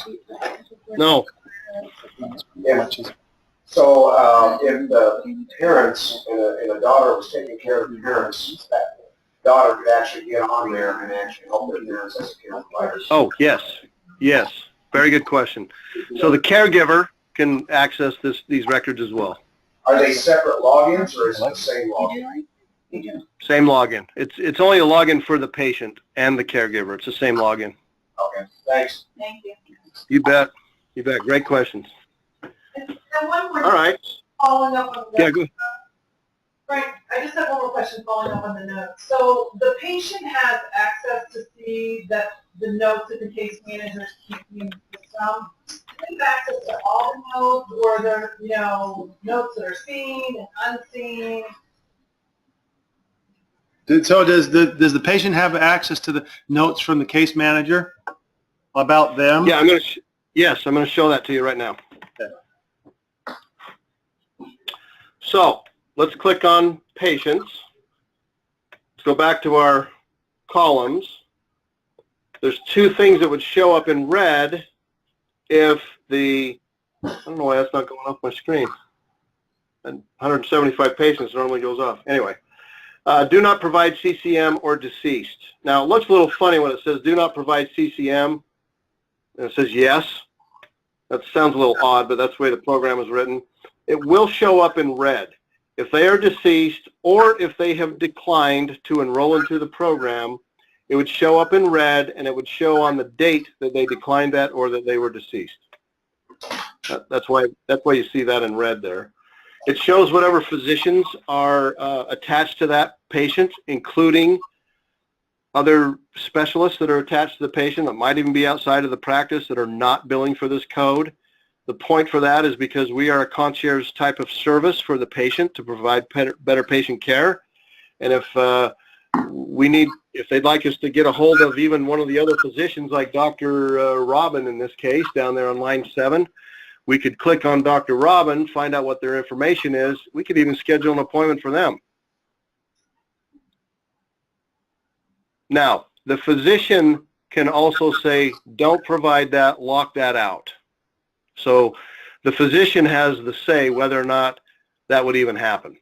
Speaker 1: No.
Speaker 4: Yeah. So if the parents and a daughter was taking care of the parents, that daughter could actually get on there and actually help their parents as a care provider.
Speaker 1: Oh, yes. Yes. Very good question. So the caregiver can access these records as well.
Speaker 4: Are they separate logins or is it the same login?
Speaker 1: Same login. It's only a login for the patient and the caregiver. It's the same login.
Speaker 4: Okay, thanks.
Speaker 3: Thank you.
Speaker 1: You bet. You bet. Great questions.
Speaker 5: And one more
Speaker 1: All right.
Speaker 5: following up on that.
Speaker 1: Yeah, good.
Speaker 5: Right, I just have one more question following up on the notes. So the patient has access to see that the notes that the case manager is keeping in the system. Do they have access to all the notes, or are there, notes that are seen and unseen?
Speaker 2: So does the patient have access to the notes from the case manager about them?
Speaker 1: Yeah, I'm going to show that to you right now.
Speaker 2: Okay.
Speaker 1: So let's click on patients. Let's go back to our columns. There's two things that would show up in red if I don't know why that's not going off my screen. And 175 patients normally goes off. Anyway, do not provide CCM or deceased. Now, it looks a little funny when it says do not provide CCM, and it says yes. That sounds a little odd, but that's the way the program is written. It will show up in red. If they are deceased or if they have declined to enroll into the program, it would show up in red, and it would show on the date that they declined that or that they were deceased. That's why you see that in red there. It shows whatever physicians are attached to that patient, including other specialists that are attached to the patient that might even be outside of the practice that are not billing for this code. The point for that is because we are a concierge type of service for the patient to provide better patient care. And if they'd like us to get a hold of even one of the other physicians, like Dr. Robin in this case, down there on line 7, we could click on Dr. Robin, find out what their information is. We could even schedule an appointment for them. Now, the physician can also say, don't provide that, lock that out. So the physician has the say whether or not that would even happen.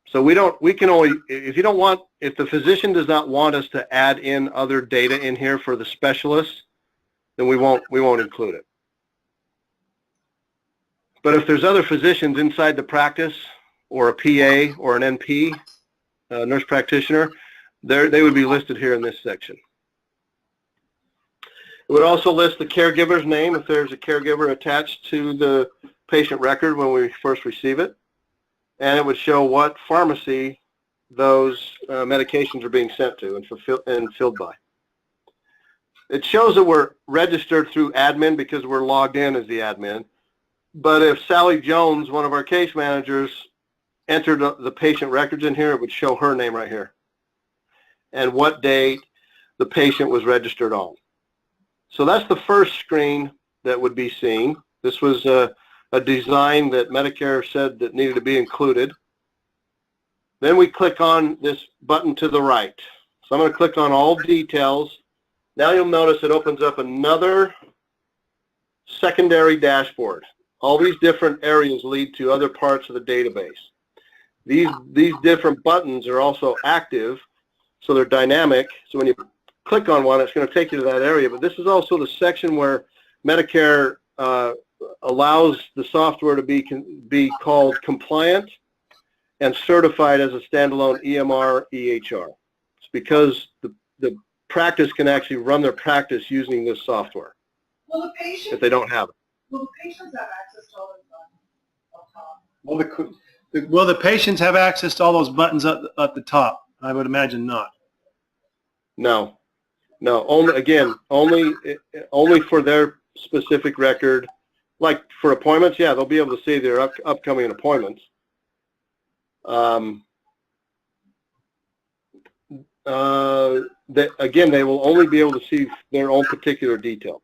Speaker 1: So if the physician does not want us to add in other data in here for the specialist, then we won't include it. But if there's other physicians inside the practice, or a PA or an NP, nurse practitioner, they would be listed here in this section. It would also list the caregiver's name if there's a caregiver attached to the patient record when we first receive it. And it would show what pharmacy those medications are being sent to and filled by. It shows that we're registered through admin because we're logged in as the admin. But if Sally Jones, one of our case managers, entered the patient records in here, it would show her name right here and what date the patient was registered on. So that's the first screen that would be seen. This was a design that Medicare said that needed to be included. Then we click on this button to the right. So I'm going to click on all details. Now you'll notice it opens up another secondary dashboard. All these different areas lead to other parts of the database. These different buttons are also active, so they're dynamic. So when you click on one, it's going to take you to that area. But this is also the section where Medicare allows the software to be called compliant and certified as a standalone EMR EHR. It's because the practice can actually run their practice using this software.
Speaker 5: Will the patient,
Speaker 1: if they don't have it.
Speaker 5: Will the patients have access to all those buttons up top?
Speaker 2: Will the patients have access to all those buttons at the top? I would imagine not.
Speaker 1: No. Only for their specific record. Like for appointments, yeah, they'll be able to see their upcoming appointments. They will only be able to see their own particular detail.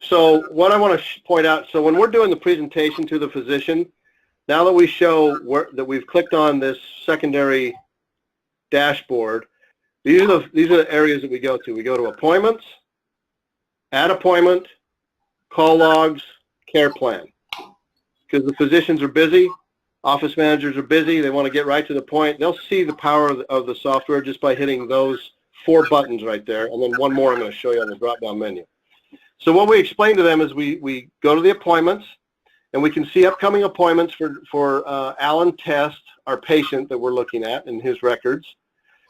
Speaker 1: So what I want to point out, so when we're doing the presentation to the physician, now that we show that we've clicked on this secondary dashboard, these are the areas that we go to. We go to appointments, add appointment, call logs, care plan. Because the physicians are busy, office managers are busy, they want to get right to the point. They'll see the power of the software just by hitting those 4 buttons right there, and then one more I'm going to show you on the drop-down menu. So what we explain to them is we go to the appointments, and we can see upcoming appointments for Alan Test, our patient that we're looking at in his records.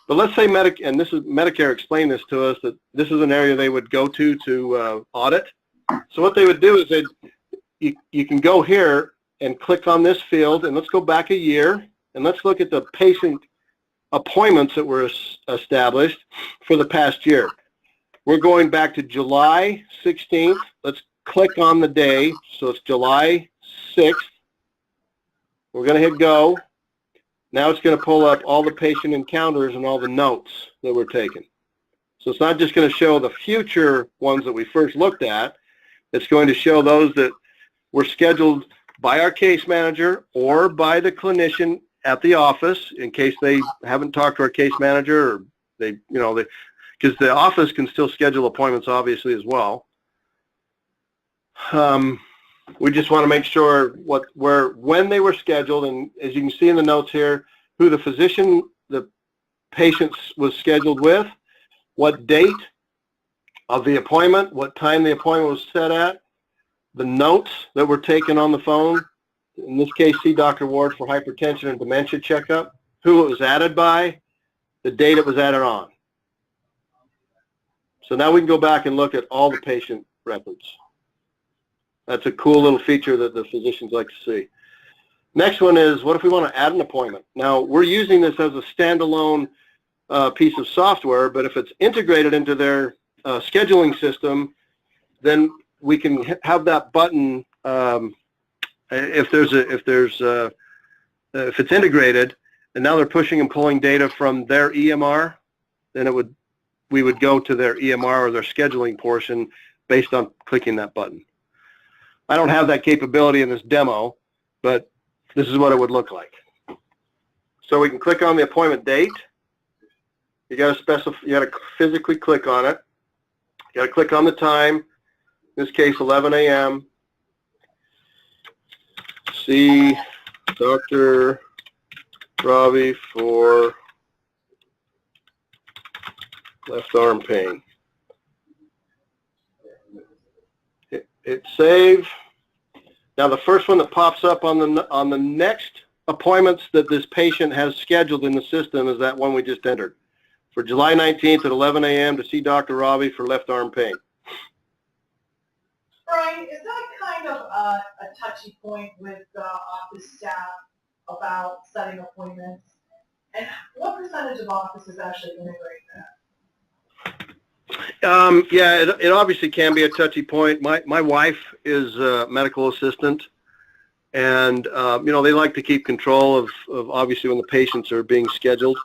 Speaker 1: But let's say Medicare explained this to us, that this is an area they would go to audit. So what they would do is you can go here and click on this field, and let's go back a year, and let's look at the patient appointments that were established for the past year. We're going back to July 16th. Let's click on the day. So it's July 6th. We're going to hit go. Now it's going to pull up all the patient encounters and all the notes that were taken. So it's not just going to show the future ones that we first looked at. It's going to show those that were scheduled by our case manager or by the clinician at the office, in case they haven't talked to our case manager, or because the office can still schedule appointments obviously as well. We just want to make sure when they were scheduled, and as you can see in the notes here, who the physician the patient was scheduled with, what date of the appointment, what time the appointment was set at, the notes that were taken on the phone, in this case, see Dr. Ward for hypertension and dementia checkup, who it was added by, the date it was added on. So now we can go back and look at all the patient records. That's a cool little feature that the physicians like to see. Next one is, what if we want to add an appointment? Now, we're using this as a standalone piece of software, but if it's integrated into their scheduling system, then we can have that button, if it's integrated, and now they're pushing and pulling data from their EMR, then we would go to their EMR or their scheduling portion based on clicking that button. I don't have that capability in this demo, but this is what it would look like. So we can click on the appointment date. You got to specify. You got to physically click on it. You got to click on the time. In this case, 11 a.m. See Dr. Ravi for left arm pain. Hit save. Now the first one that pops up on the next appointments that this patient has scheduled in the system is that one we just entered for July 19th at 11 a.m. to see Dr. Ravi for left arm pain.
Speaker 5: Brian, is that kind of a touchy point with the office staff about setting appointments? And what percentage of offices actually integrate that?
Speaker 1: Yeah, it obviously can be a touchy point. My wife is a medical assistant, and they like to keep control of obviously when the patients are being scheduled.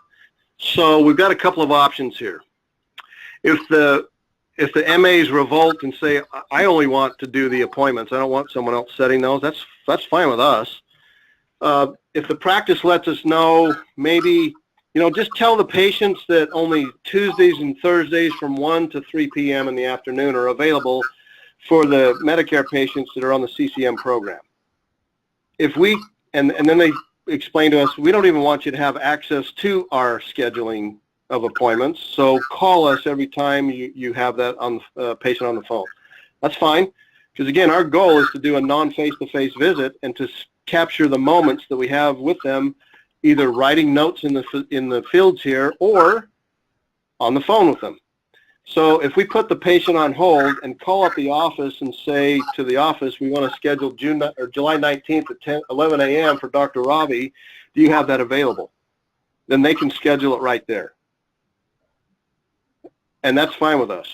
Speaker 1: So we've got a couple of options here. If the MAs revolt and say, I only want to do the appointments, I don't want someone else setting those, that's fine with us. If the practice lets us know, maybe, just tell the patients that only Tuesdays and Thursdays from 1 to 3 p.m. in the afternoon are available for the Medicare patients that are on the CCM program. And then they explain to us, we don't even want you to have access to our scheduling of appointments, so call us every time you have that patient on the phone. That's fine, because again, our goal is to do a non-face-to-face visit and to capture the moments that we have with them, either writing notes in the fields here or on the phone with them. So if we put the patient on hold and call up the office and say to the office, we want to schedule July 19th at 11 a.m. for Dr. Ravi, do you have that available? Then they can schedule it right there. And that's fine with us.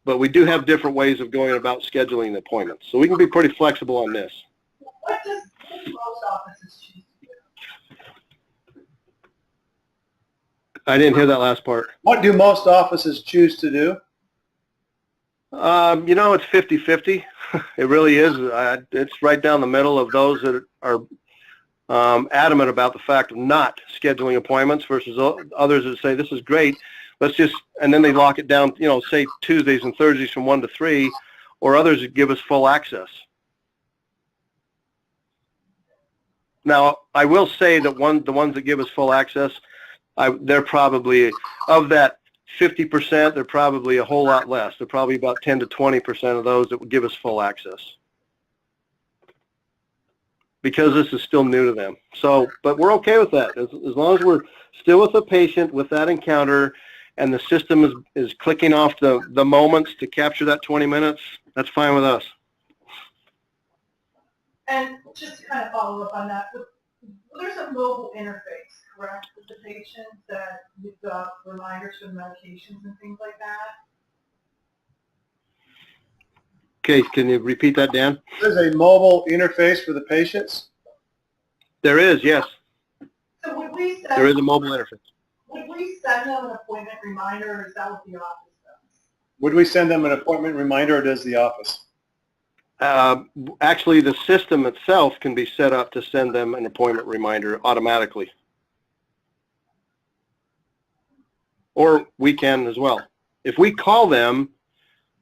Speaker 1: But we do have different ways of going about scheduling appointments. So we can be pretty flexible on this.
Speaker 5: What does most offices choose to do?
Speaker 1: I didn't hear that last part.
Speaker 2: What do most offices choose to do?
Speaker 1: You know, it's 50-50. It really is. It's right down the middle of those that are adamant about the fact of not scheduling appointments versus others that say, this is great, let's just, and then they lock it down, you know, say Tuesdays and Thursdays from 1 to 3, or others that give us full access. Now, I will say that the ones that give us full access, they're probably, of that 50%, they're probably a whole lot less. They're probably about 10 to 20% of those that would give us full access, because this is still new to them. So, but we're okay with that. As long as we're still with the patient with that encounter and the system is clicking off the moments to capture that 20 minutes, that's fine with us.
Speaker 5: And just to kind of follow up on that, there's a mobile interface, correct, with the patient that you've got reminders for medications and things like that?
Speaker 1: Okay, can you repeat that, Dan?
Speaker 2: There's a mobile interface for the patients?
Speaker 1: There is, yes.
Speaker 5: So would we
Speaker 1: There is a mobile interface.
Speaker 5: Would we send them an appointment reminder, or is that what the office does?
Speaker 2: Would we send them an appointment reminder, or does the office?
Speaker 1: Actually, the system itself can be set up to send them an appointment reminder automatically. Or we can as well. If we call them,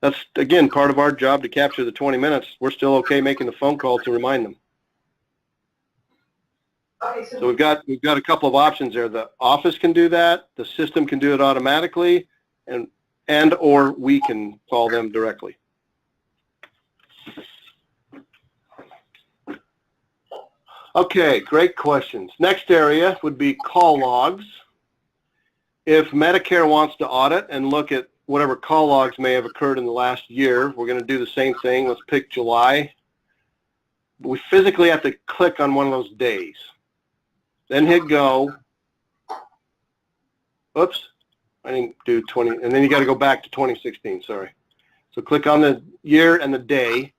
Speaker 1: that's, again, part of our job to capture the 20 minutes. We're still okay making the phone call to remind them.
Speaker 5: Okay,
Speaker 1: So we've got a couple of options there. The office can do that. The system can do it automatically, and or we can call them directly. Okay, great questions. Next area would be call logs. If Medicare wants to audit and look at whatever call logs may have occurred in the last year, we're going to do the same thing. Let's pick July. We physically have to click on one of those days. Then hit go. Oops, I didn't do 20, and then you got to go back to 2016, sorry. So click on the year and the day.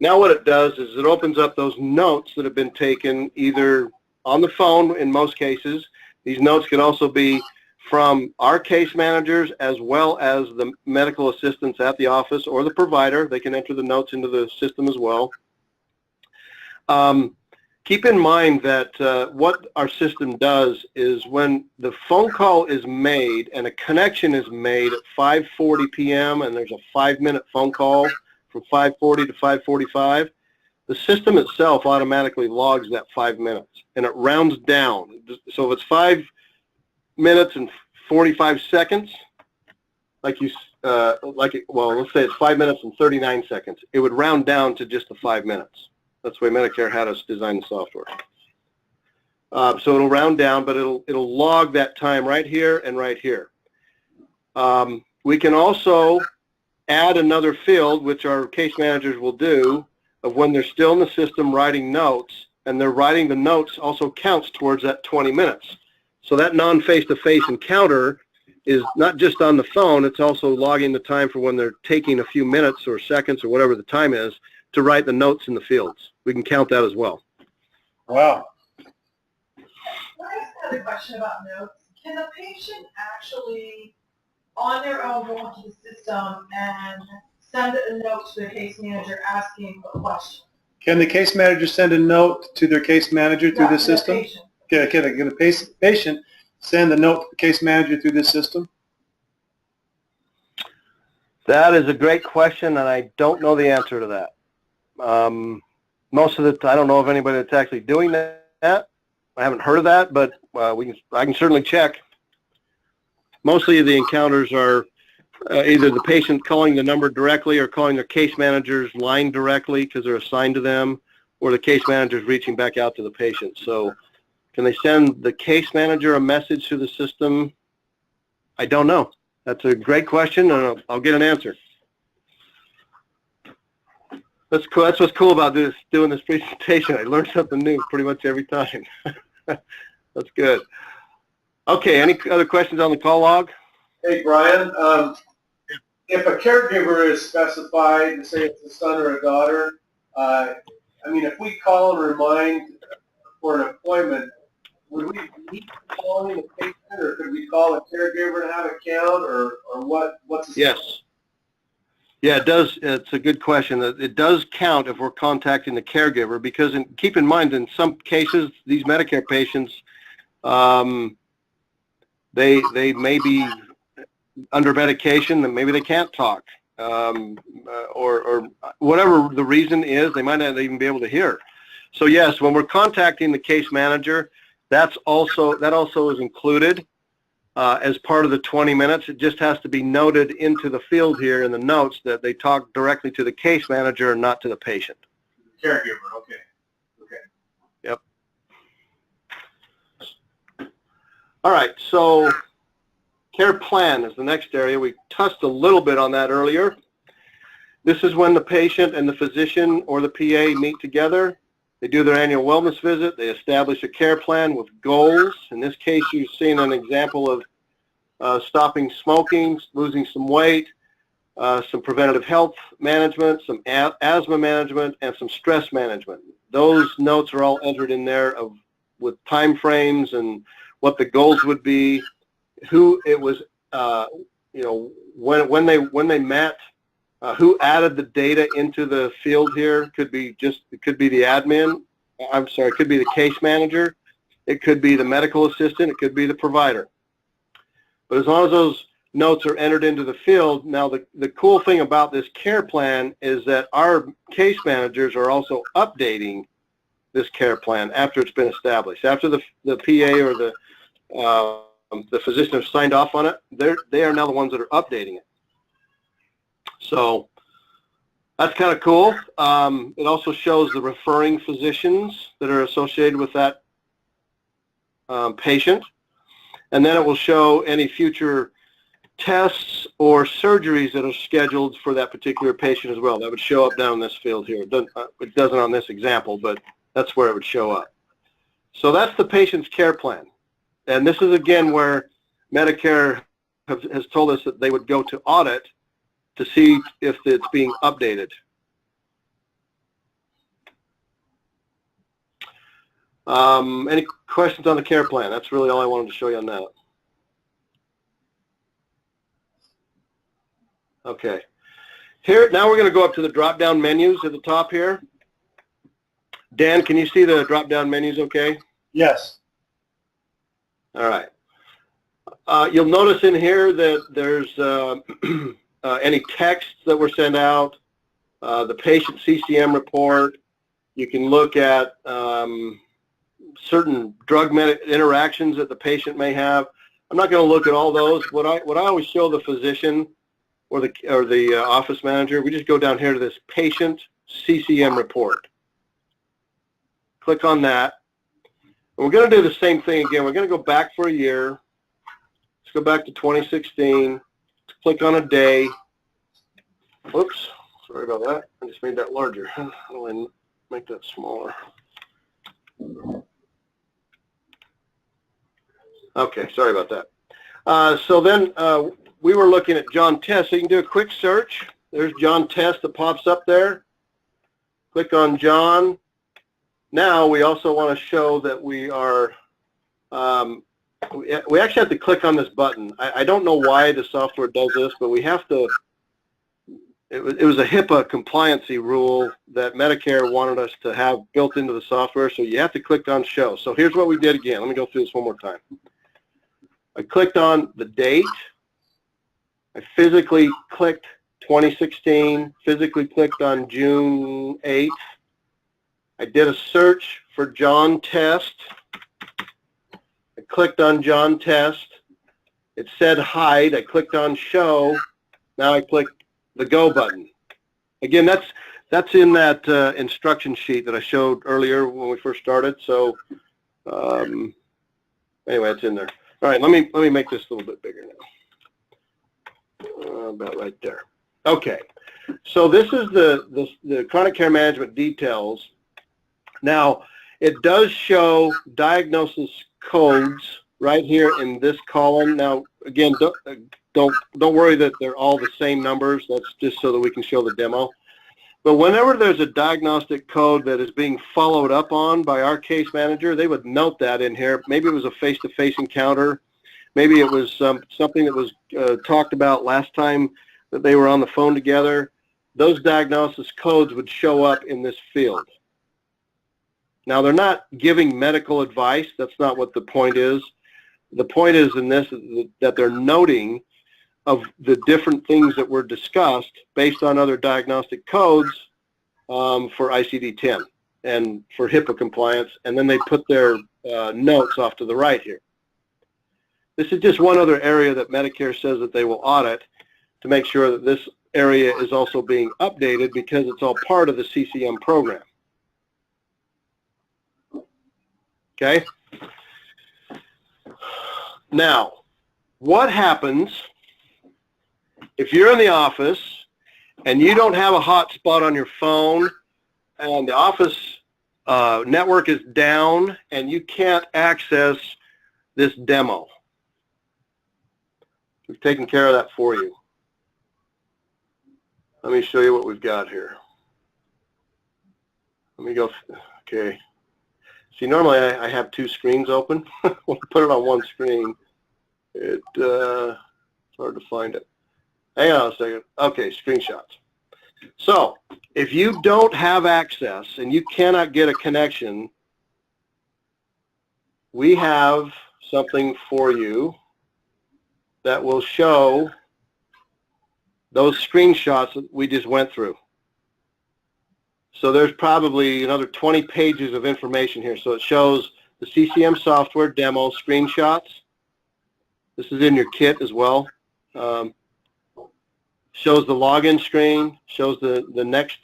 Speaker 1: Now what it does is it opens up those notes that have been taken either on the phone in most cases. These notes can also be from our case managers as well as the medical assistants at the office or the provider. They can enter the notes into the system as well. Keep in mind that what our system does is when the phone call is made and a connection is made at 5:40 p.m. and there's a 5-minute phone call from 5:40 to 5:45, the system itself automatically logs that 5 minutes and it rounds down. So if it's 5 minutes and 45 seconds, well, let's say it's 5 minutes and 39 seconds, it would round down to just the 5 minutes. That's the way Medicare had us design the software. So it'll round down, but it'll log that time right here and right here. We can also add another field, which our case managers will do, of when they're still in the system writing notes, and they're writing the notes also counts towards that 20 minutes. So that non-face-to-face encounter is not just on the phone, it's also logging the time for when they're taking a few minutes or seconds or whatever the time is to write the notes in the fields. We can count that as well.
Speaker 2: Wow.
Speaker 5: Can I ask another question about notes? Can the patient actually, on their own, go into the system and send a note to their case manager asking a question?
Speaker 2: Can the case manager send a note to their case manager through the system? Can the patient send a note to the case manager through this system?
Speaker 1: That is a great question, and I don't know the answer to that. Most of I don't know of anybody that's actually doing that. I haven't heard of that, but I can certainly check. Mostly the encounters are either the patient calling the number directly or calling their case manager's line directly because they're assigned to them, or the case manager's reaching back out to the patient. So can they send the case manager a message through the system? I don't know. That's a great question, and I'll get an answer. That's cool. That's what's cool about doing this presentation. I learn something new pretty much every time. That's good. Okay, any other questions on the call log?
Speaker 2: Hey, Brian, if a caregiver is specified, say it's a son or a daughter, if we call and remind for an appointment, would we need to call in the patient, or could we call a caregiver to have a count, or what's the
Speaker 1: Yes. Yeah, it does. It's a good question. It does count if we're contacting the caregiver, because keep in mind, in some cases, these Medicare patients, they may be under medication, and maybe they can't talk, or whatever the reason is, they might not even be able to hear. So yes, when we're contacting the case manager, that also is included as part of the 20 minutes. It just has to be noted into the field here in the notes that they talk directly to the case manager and not to the patient.
Speaker 2: Caregiver, okay.
Speaker 1: Yep. All right, so care plan is the next area. We touched a little bit on that earlier. This is when the patient and the physician or the PA meet together. They do their annual wellness visit. They establish a care plan with goals. In this case, you've seen an example of stopping smoking, losing some weight, some preventative health management, some asthma management, and some stress management. Those notes are all entered in there with time frames and what the goals would be, who it was, when they met, who added the data into the field here. It could be the admin. I'm sorry, it could be the case manager. It could be the medical assistant. It could be the provider. But as long as those notes are entered into the field, now the cool thing about this care plan is that our case managers are also updating this care plan after it's been established. After the PA or the physician have signed off on it, they are now the ones that are updating it. So that's kind of cool. It also shows the referring physicians that are associated with that patient. And then it will show any future tests or surgeries that are scheduled for that particular patient as well. That would show up down in this field here. It doesn't on this example, but that's where it would show up. So that's the patient's care plan. And this is, again, where Medicare has told us that they would go to audit to see if it's being updated. Any questions on the care plan? That's really all I wanted to show you on that. Okay. Here, now we're going to go up to the drop-down menus at the top here. Dan, can you see the drop-down menus okay?
Speaker 2: Yes.
Speaker 1: All right. You'll notice in here that there's any texts that were sent out, the patient CCM report. You can look at certain drug interactions that the patient may have. I'm not going to look at all those. What I always show the physician or the office manager, we just go down here to this patient CCM report. Click on that. And we're going to do the same thing again. We're going to go back for a year. Let's go back to 2016. Click on a day. Oops, sorry about that. I just made that larger. How do I make that smaller? Okay, sorry about that. So then we were looking at John Test. So you can do a quick search. There's John Test that pops up there. Click on John. Now we also want to show that we are, we actually have to click on this button. I don't know why the software does this, but we have to, it was a HIPAA compliancy rule that Medicare wanted us to have built into the software, so you have to click on show. So here's what we did again. Let me go through this one more time. I clicked on the date. I physically clicked 2016, physically clicked on June 8th. I did a search for John Test. I clicked on John Test. It said hide. I clicked on show. Now I click the go button. Again, that's in that instruction sheet that I showed earlier when we first started. So anyway, it's in there. All right, let me make this a little bit bigger now. About right there. Okay, so this is the chronic care management details. Now, it does show diagnosis codes right here in this column. Now, again, don't worry that they're all the same numbers. That's just so that we can show the demo. But whenever there's a diagnostic code that is being followed up on by our case manager, they would note that in here. Maybe it was a face-to-face encounter. Maybe it was something that was talked about last time that they were on the phone together, those diagnosis codes would show up in this field. Now, they're not giving medical advice. That's not what the point is. The point is in this that they're noting of the different things that were discussed based on other diagnostic codes for ICD-10 and for HIPAA compliance, and then they put their notes off to the right here. This is just one other area that Medicare says that they will audit to make sure that this area is also being updated because it's all part of the CCM program. Okay? Now, what happens if you're in the office and you don't have a hotspot on your phone and the office network is down and you can't access this demo? We've taken care of that for you. Let me show you what we've got here. Let me go, okay. See, normally I have two screens open. When I put it on one screen, it's hard to find it. Hang on a second. Okay, screenshots. So, if you don't have access and you cannot get a connection, we have something for you that will show those screenshots that we just went through. So there's probably another 20 pages of information here. So it shows the CCM software demo screenshots. This is in your kit as well. Shows the login screen, shows the next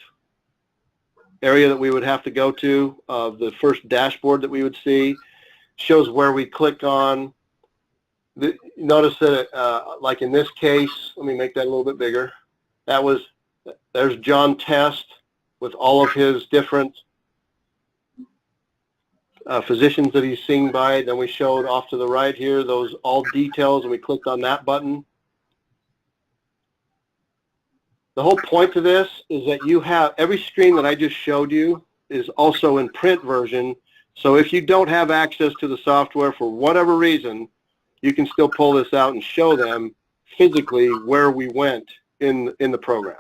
Speaker 1: area that we would have to go to, the first dashboard that we would see, shows where we click on. Notice that, like in this case, let me make that a little bit bigger. There's John Test with all of his different physicians that he's seen by. Then we showed off to the right here, those all details, and we clicked on that button. The whole point to this is that you have, every screen that I just showed you is also in print version. So if you don't have access to the software for whatever reason, you can still pull this out and show them physically where we went in the program.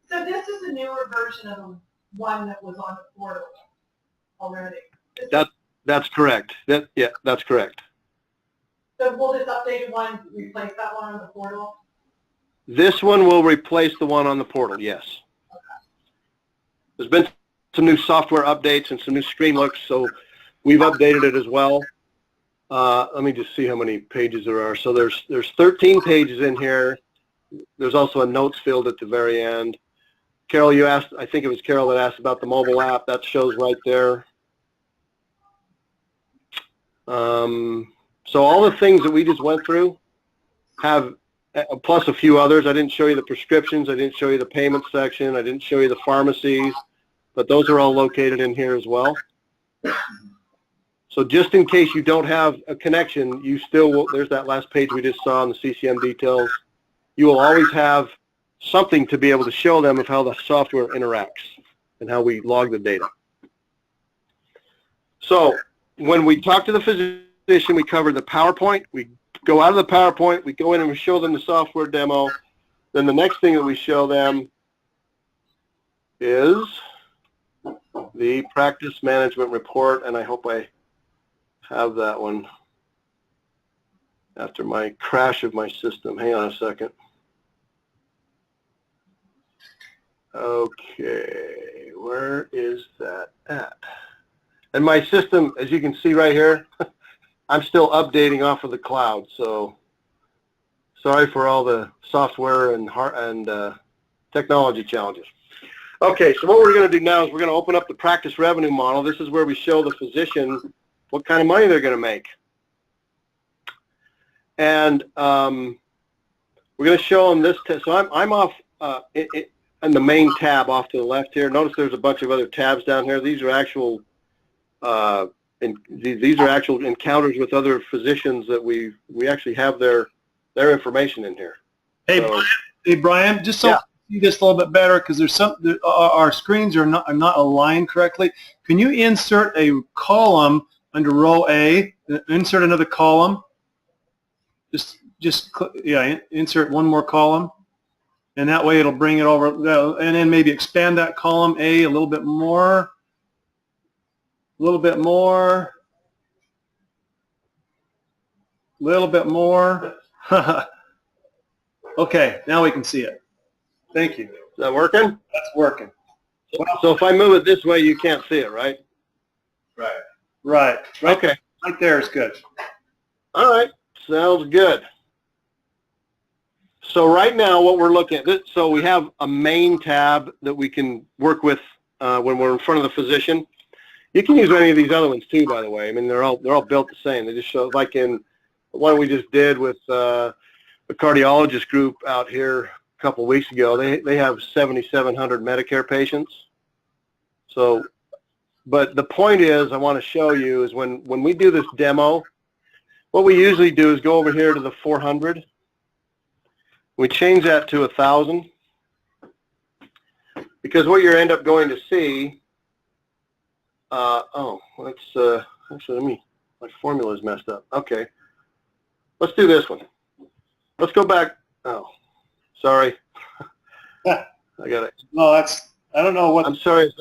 Speaker 5: So this is a newer version of the one that was on the portal already.
Speaker 1: That's correct. Yeah, that's correct.
Speaker 5: So will this updated one replace that one on the portal?
Speaker 1: This one will replace the one on the portal, yes.
Speaker 5: Okay.
Speaker 1: There's been some new software updates and some new screen looks, so we've updated it as well. Let me just see how many pages there are. So there's 13 pages in here. There's also a notes field at the very end. Carol, you asked, I think it was Carol that asked about the mobile app. That shows right there. So all the things that we just went through have, plus a few others. I didn't show you the prescriptions. I didn't show you the payment section. I didn't show you the pharmacies, but those are all located in here as well. So just in case you don't have a connection, you still will, there's that last page we just saw in the CCM details. You will always have something to be able to show them of how the software interacts and how we log the data. So when we talk to the physician, we cover the PowerPoint. We go out of the PowerPoint, we go in and we show them the software demo. Then the next thing that we show them is the practice management report, and I hope I have that one after my crash of my system. Hang on a second. Okay, where is that at? And my system, as you can see right here, I'm still updating off of the cloud, so sorry for all the software and technology challenges. Okay, so what we're going to do now is we're going to open up the practice revenue model. This is where we show the physician what kind of money they're going to make. And we're going to show them this. So I'm off in the main tab off to the left here. Notice there's a bunch of other tabs down here. These are actual these are actual encounters with other physicians that we actually have their information in here.
Speaker 2: Hey,
Speaker 1: So,
Speaker 2: hey Brian, just so see this a little bit better, because there's our screens are not aligned correctly. Can you insert a column under row A? Insert another column. Just insert one more column.
Speaker 8: And that way it'll bring it over, and then maybe expand that column A a little bit more, a little bit more, a little bit more. Okay, now we can see it. Thank you.
Speaker 1: Is that working?
Speaker 8: That's working.
Speaker 1: So if I move it this way, you can't see it, right?
Speaker 8: Right.
Speaker 1: Okay.
Speaker 8: Right there is good.
Speaker 1: All right. Sounds good. So right now what we're looking at, so we have a main tab that we can work with when we're in front of the physician. You can use any of these other ones too, by the way. I mean, they're all built the same. They just show, like in the one we just did with a cardiologist group out here a couple of weeks ago. They have 7,700 Medicare patients. So, but the point is, I want to show you is when we do this demo, what we usually do is go over here to the 400. We change that to 1,000 because what you end up going to see. Actually, my formula is messed up. Okay, let's do this one. Let's go back. Oh, sorry. I got it.
Speaker 8: No, I don't know what.
Speaker 1: I'm sorry.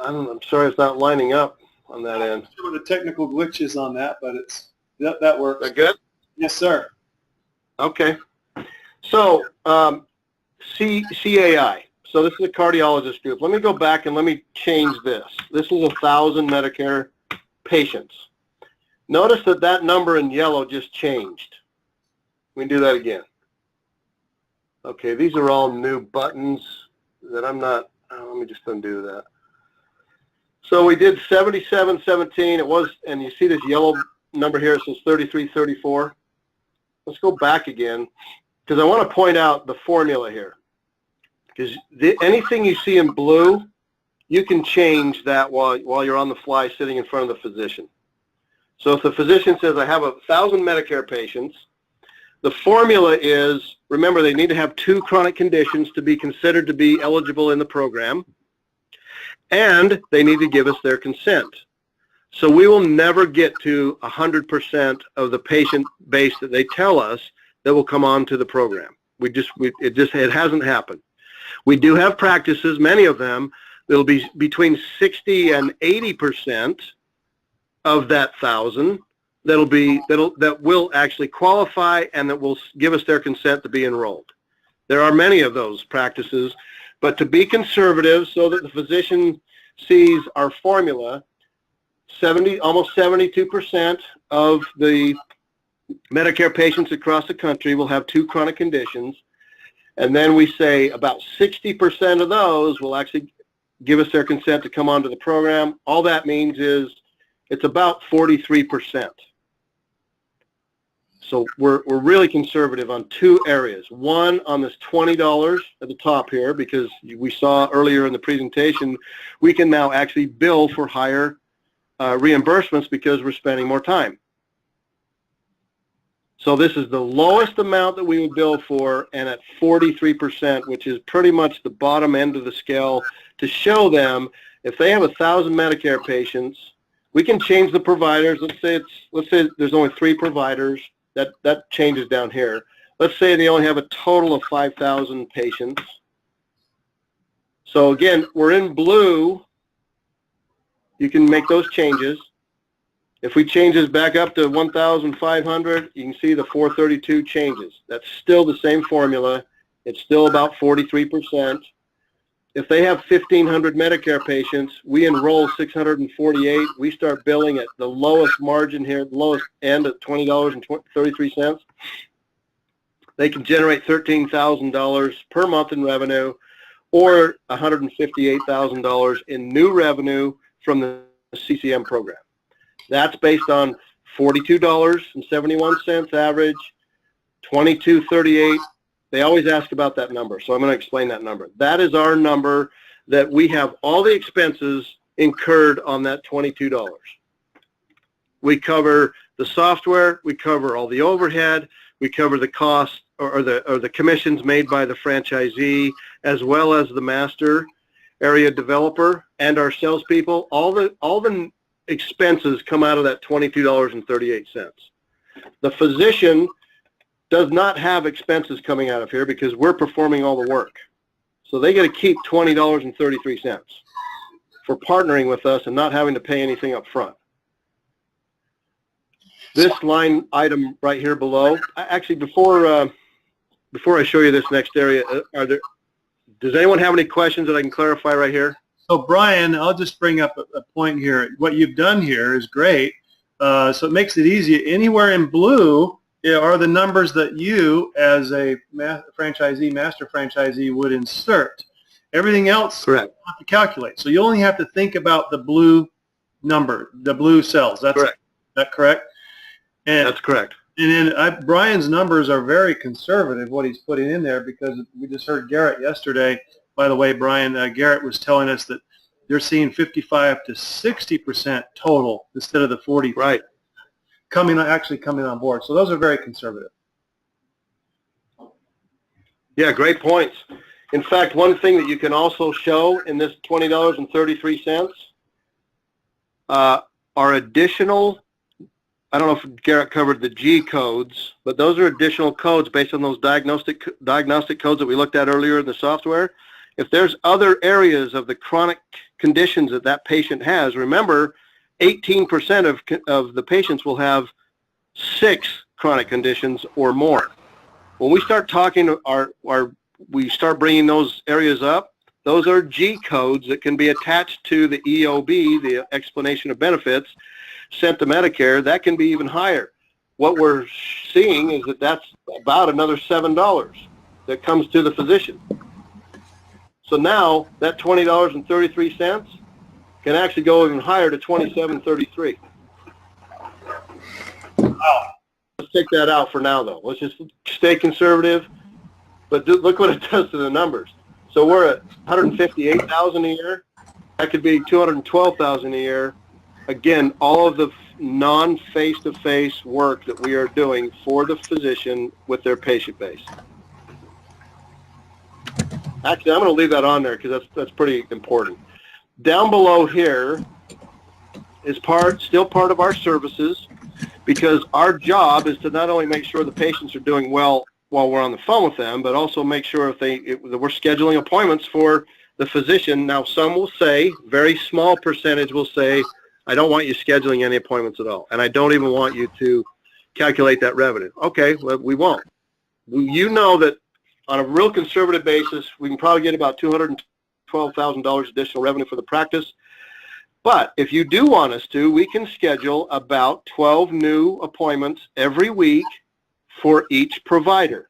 Speaker 1: I'm sorry it's not lining up on that end.
Speaker 8: I'm sure what the technical glitch is on that, but that works.
Speaker 1: Is that good?
Speaker 8: Yes, sir.
Speaker 1: Okay. So CAI. So this is a cardiologist group. Let me go back and let me change this. This is 1,000 Medicare patients. Notice that number in yellow just changed. We can do that again. Okay, these are all new buttons that I'm not, let me just undo that. So we did 7717, it was, and you see this yellow number here, it says 3334. Let's go back again, because I want to point out the formula here. Because anything you see in blue, you can change that while you're on the fly sitting in front of the physician. So if the physician says, I have 1,000 Medicare patients, the formula is, remember, they need to have 2 chronic conditions to be considered to be eligible in the program, and they need to give us their consent. So we will never get to 100% of the patient base that they tell us that will come on to the program. It hasn't happened. We do have practices, many of them, that'll be between 60 and 80% of that 1,000 that will actually qualify and that will give us their consent to be enrolled. There are many of those practices, but to be conservative so that the physician sees our formula, almost 72% of the Medicare patients across the country will have 2 chronic conditions, and then we say about 60% of those will actually give us their consent to come onto the program. All that means is it's about 43%. So we're really conservative on 2 areas. One, on this $20 at the top here, because we saw earlier in the presentation, we can now actually bill for higher reimbursements because we're spending more time. So this is the lowest amount that we would bill for, and at 43%, which is pretty much the bottom end of the scale, to show them if they have 1,000 Medicare patients, we can change the providers. Let's say there's only 3 providers. That changes down here. Let's say they only have a total of 5,000 patients. So again, we're in blue. You can make those changes. If we change this back up to 1,500, you can see the 432 changes. That's still the same formula. It's still about 43%. If they have 1,500 Medicare patients, we enroll 648. We start billing at the lowest margin here, the lowest end at $20.33. They can generate $13,000 per month in revenue, or $158,000 in new revenue from the CCM program. That's based on $42.71 average, $22.38. They always ask about that number, so I'm going to explain that number. That is our number that we have all the expenses incurred on that $22. We cover the software, we cover all the overhead, we cover the cost or the commissions made by the franchisee, as well as the master area developer and our salespeople. All the expenses come out of that $22.38. The physician does not have expenses coming out of here because we're performing all the work. So they get to keep $20.33 for partnering with us and not having to pay anything up front. This line item right here below, actually before I show you this next area, does anyone have any questions that I can clarify right here?
Speaker 8: So Brian, I'll just bring up a point here. What you've done here is great. So it makes it easy. Anywhere in blue are the numbers that you, as a franchisee, master franchisee, would insert. Everything else,
Speaker 1: correct,
Speaker 8: you have to calculate. So you only have to think about the blue number, the blue cells. That's correct. That correct? And
Speaker 1: that's correct.
Speaker 8: And then Brian's numbers are very conservative, what he's putting in there, because we just heard Garrett yesterday. By the way, Brian, Garrett was telling us that they're seeing 55 to 60% total instead of the 40.
Speaker 1: Right.
Speaker 8: Actually coming on board. So those are very conservative.
Speaker 1: Yeah, great points. In fact, one thing that you can also show in this $20.33 are additional, I don't know if Garrett covered the G codes, but those are additional codes based on those diagnostic codes that we looked at earlier in the software. If there's other areas of the chronic conditions that that patient has, remember 18% of the patients will have 6 chronic conditions or more. When we start talking, we start bringing those areas up, those are G codes that can be attached to the EOB, the explanation of benefits, sent to Medicare. That can be even higher. What we're seeing is that that's about another $7 that comes to the physician. So now that $20.33 can actually go even higher to $27.33. Wow. Let's take that out for now, though. Let's just stay conservative. But look what it does to the numbers. So we're at $158,000 a year. That could be $212,000 a year. Again, all of the non-face-to-face work that we are doing for the physician with their patient base. Actually, I'm going to leave that on there because that's pretty important. Down below here is still part of our services, because our job is to not only make sure the patients are doing well while we're on the phone with them, but also make sure that we're scheduling appointments for the physician. Now, some will say, very small percentage will say, I don't want you scheduling any appointments at all, and I don't even want you to calculate that revenue. Okay, well, we won't. You know that on a real conservative basis, we can probably get about $212,000 additional revenue for the practice. But if you do want us to, we can schedule about 12 new appointments every week for each provider.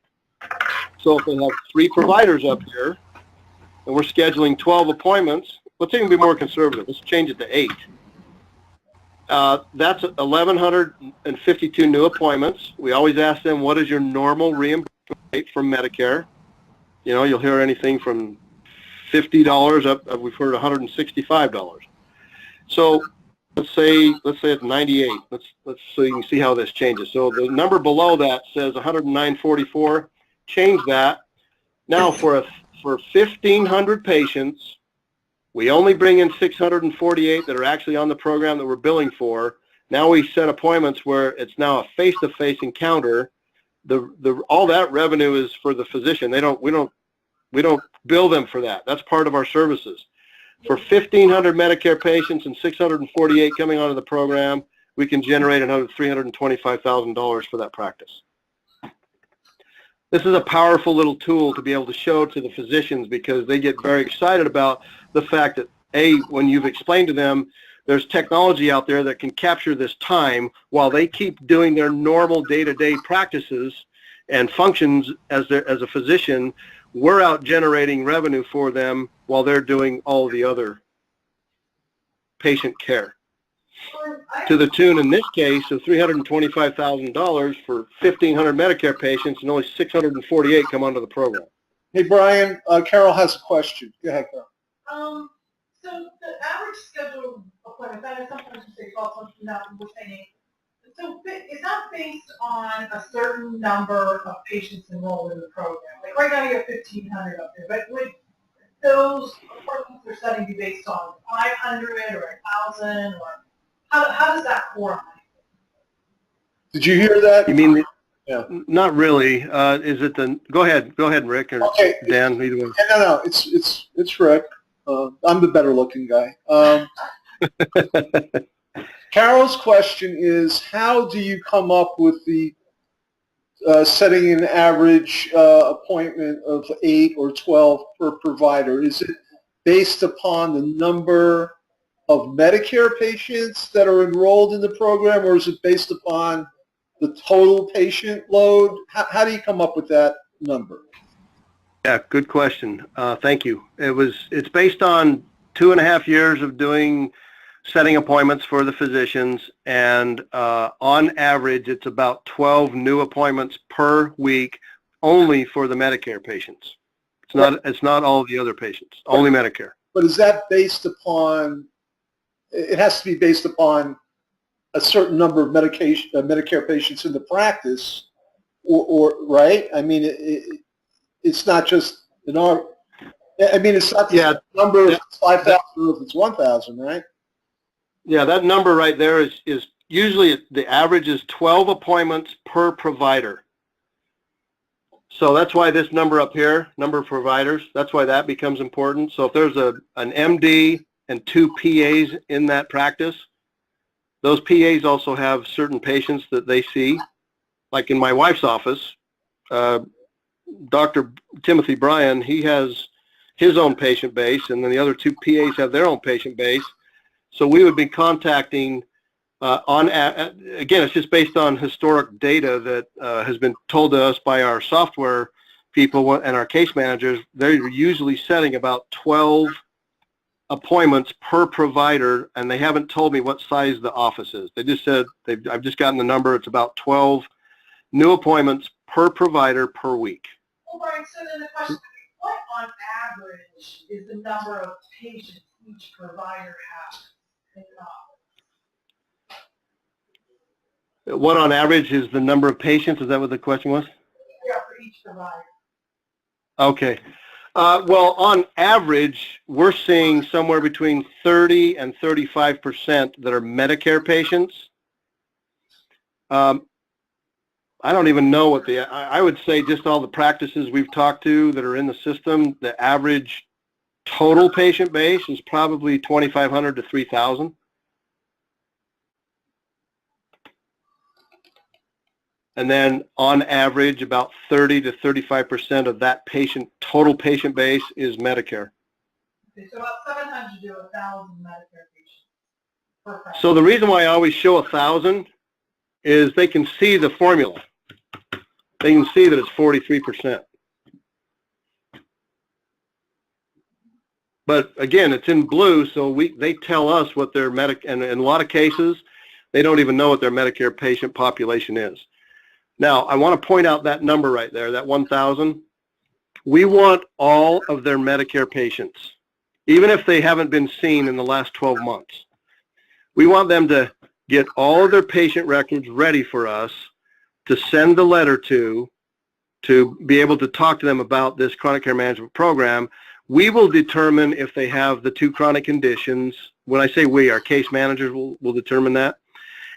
Speaker 1: So if we have 3 providers up here, and we're scheduling 12 appointments, let's even be more conservative. Let's change it to 8. That's 1,152 new appointments. We always ask them, what is your normal reimbursement rate from Medicare? You know, you'll hear anything from $50 up, we've heard $165. So let's say it's 98. Let's so you can see how this changes. So the number below that says 109.44. Change that. Now for 1,500 patients, we only bring in 648 that are actually on the program that we're billing for. Now we set appointments where it's now a face-to-face encounter. All that revenue is for the physician. We don't bill them for that. That's part of our services. For 1,500 Medicare patients and 648 coming onto the program, we can generate another $325,000 for that practice. This is a powerful little tool to be able to show to the physicians, because they get very excited about the fact that, when you've explained to them there's technology out there that can capture this time while they keep doing their normal day-to-day practices and functions as a physician, we're out generating revenue for them while they're doing all the other patient care. To the tune, in this case, of $325,000 for 1,500 Medicare patients, and only 648 come onto the program.
Speaker 7: Hey, Brian, Carol has a question. Go ahead, Carol.
Speaker 5: So the average scheduled appointment, I know sometimes you say 12, sometimes not, we're saying 8. So is that based on a certain number of patients enrolled in the program? Like right now you have 1,500 up there, but would those appointments they're setting be based on 500 or 1,000, or how does that correlate?
Speaker 7: Did you hear that?
Speaker 1: You mean Not really. Is it the? Go ahead, Rick or
Speaker 7: Okay.
Speaker 1: Dan. Either one.
Speaker 7: No. It's Rick. I'm the better looking guy. Carol's question is, how do you come up with the setting an average appointment of 8 or 12 per provider? Is it based upon the number of Medicare patients that are enrolled in the program, or is it based upon the total patient load? How do you come up with that number?
Speaker 1: Yeah, good question. Thank you. It's based on 2.5 years of setting appointments for the physicians, and on average, it's about 12 new appointments per week, only for the Medicare patients. It's not all the other patients, only Medicare.
Speaker 7: But is that based upon? It has to be based upon a certain number of Medicare patients in the practice, or right? I mean, it's not just in our. I mean, it's not the number of 5,000 or if it's 1,000, right?
Speaker 1: Yeah, that number right there is usually the average is 12 appointments per provider. So that's why this number up here, number of providers, that's why that becomes important. So if there's an MD and 2 PAs in that practice, those PAs also have certain patients that they see. Like in my wife's office, Dr. Timothy Brian, he has his own patient base, and then the other 2 PAs have their own patient base. So we would be contacting again, it's just based on historic data that has been told to us by our software people and our case managers. They're usually setting about 12 appointments per provider, and they haven't told me what size the office is. They just said, I've just gotten the number, it's about 12 new appointments per provider per week.
Speaker 5: Well, Brian, so then the question is, what on average is the number of patients each provider has in the office?
Speaker 1: What on average is the number of patients? Is that what the question was?
Speaker 5: Yeah, for each provider.
Speaker 1: Okay. Well, on average, we're seeing somewhere between 30 and 35% that are Medicare patients. I don't even know what I would say just all the practices we've talked to that are in the system, the average total patient base is probably 2,500 to 3,000. And then on average, about 30 to 35% of that total patient base is Medicare.
Speaker 5: Okay, so about 700 to 1,000 Medicare patients per practice.
Speaker 1: So the reason why I always show 1,000 is they can see the formula. They can see that it's 43%. But again, it's in blue, so they tell us what their and in a lot of cases, they don't even know what their Medicare patient population is. Now, I want to point out that number right there, that 1,000. We want all of their Medicare patients, even if they haven't been seen in the last 12 months. We want them to get all of their patient records ready for us to send the letter to be able to talk to them about this chronic care management program. We will determine if they have the 2 chronic conditions. When I say we, our case managers will determine that.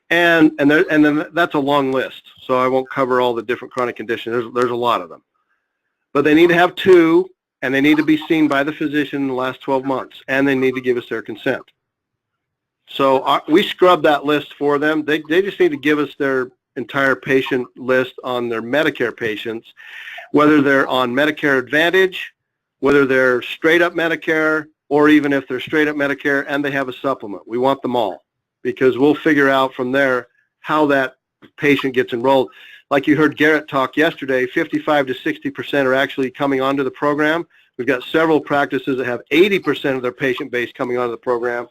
Speaker 1: And then that's a long list, so I won't cover all the different chronic conditions. There's a lot of them. But they need to have 2, and they need to be seen by the physician in the last 12 months, and they need to give us their consent. So we scrub that list for them. They just need to give us their entire patient list on their Medicare patients, whether they're on Medicare Advantage, whether they're straight up Medicare, or even if they're straight up Medicare and they have a supplement. We want them all, because we'll figure out from there how that patient gets enrolled. Like you heard Garrett talk yesterday, 55 to 60% are actually coming onto the program. We've got several practices that have 80% of their patient base coming onto the program.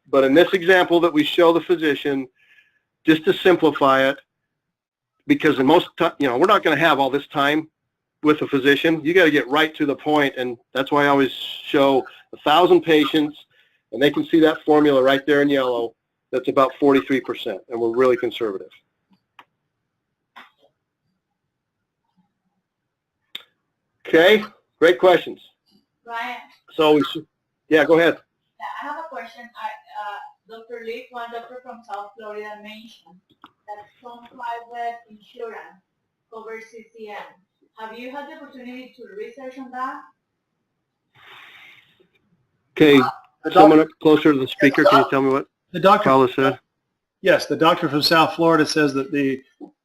Speaker 1: But in this example that we show the physician, just to simplify it, because in most, we're not going to have all this time with the physician. You got to get right to the point, and that's why I always show 1,000 patients, and they can see that formula right there in yellow. That's about 43%, and we're really conservative. Okay, great questions.
Speaker 3: Brian,
Speaker 1: So yeah, go ahead.
Speaker 3: I have a question. Dr. Lee, one doctor from South Florida, mentioned that some private insurance covers CCM. Have you had the opportunity to research on that?
Speaker 1: Okay,
Speaker 8: The
Speaker 1: someone
Speaker 8: doctor,
Speaker 1: up closer to the speaker, can you tell me what
Speaker 8: the doctor,
Speaker 1: Paula said?
Speaker 8: yes, the doctor from South Florida says that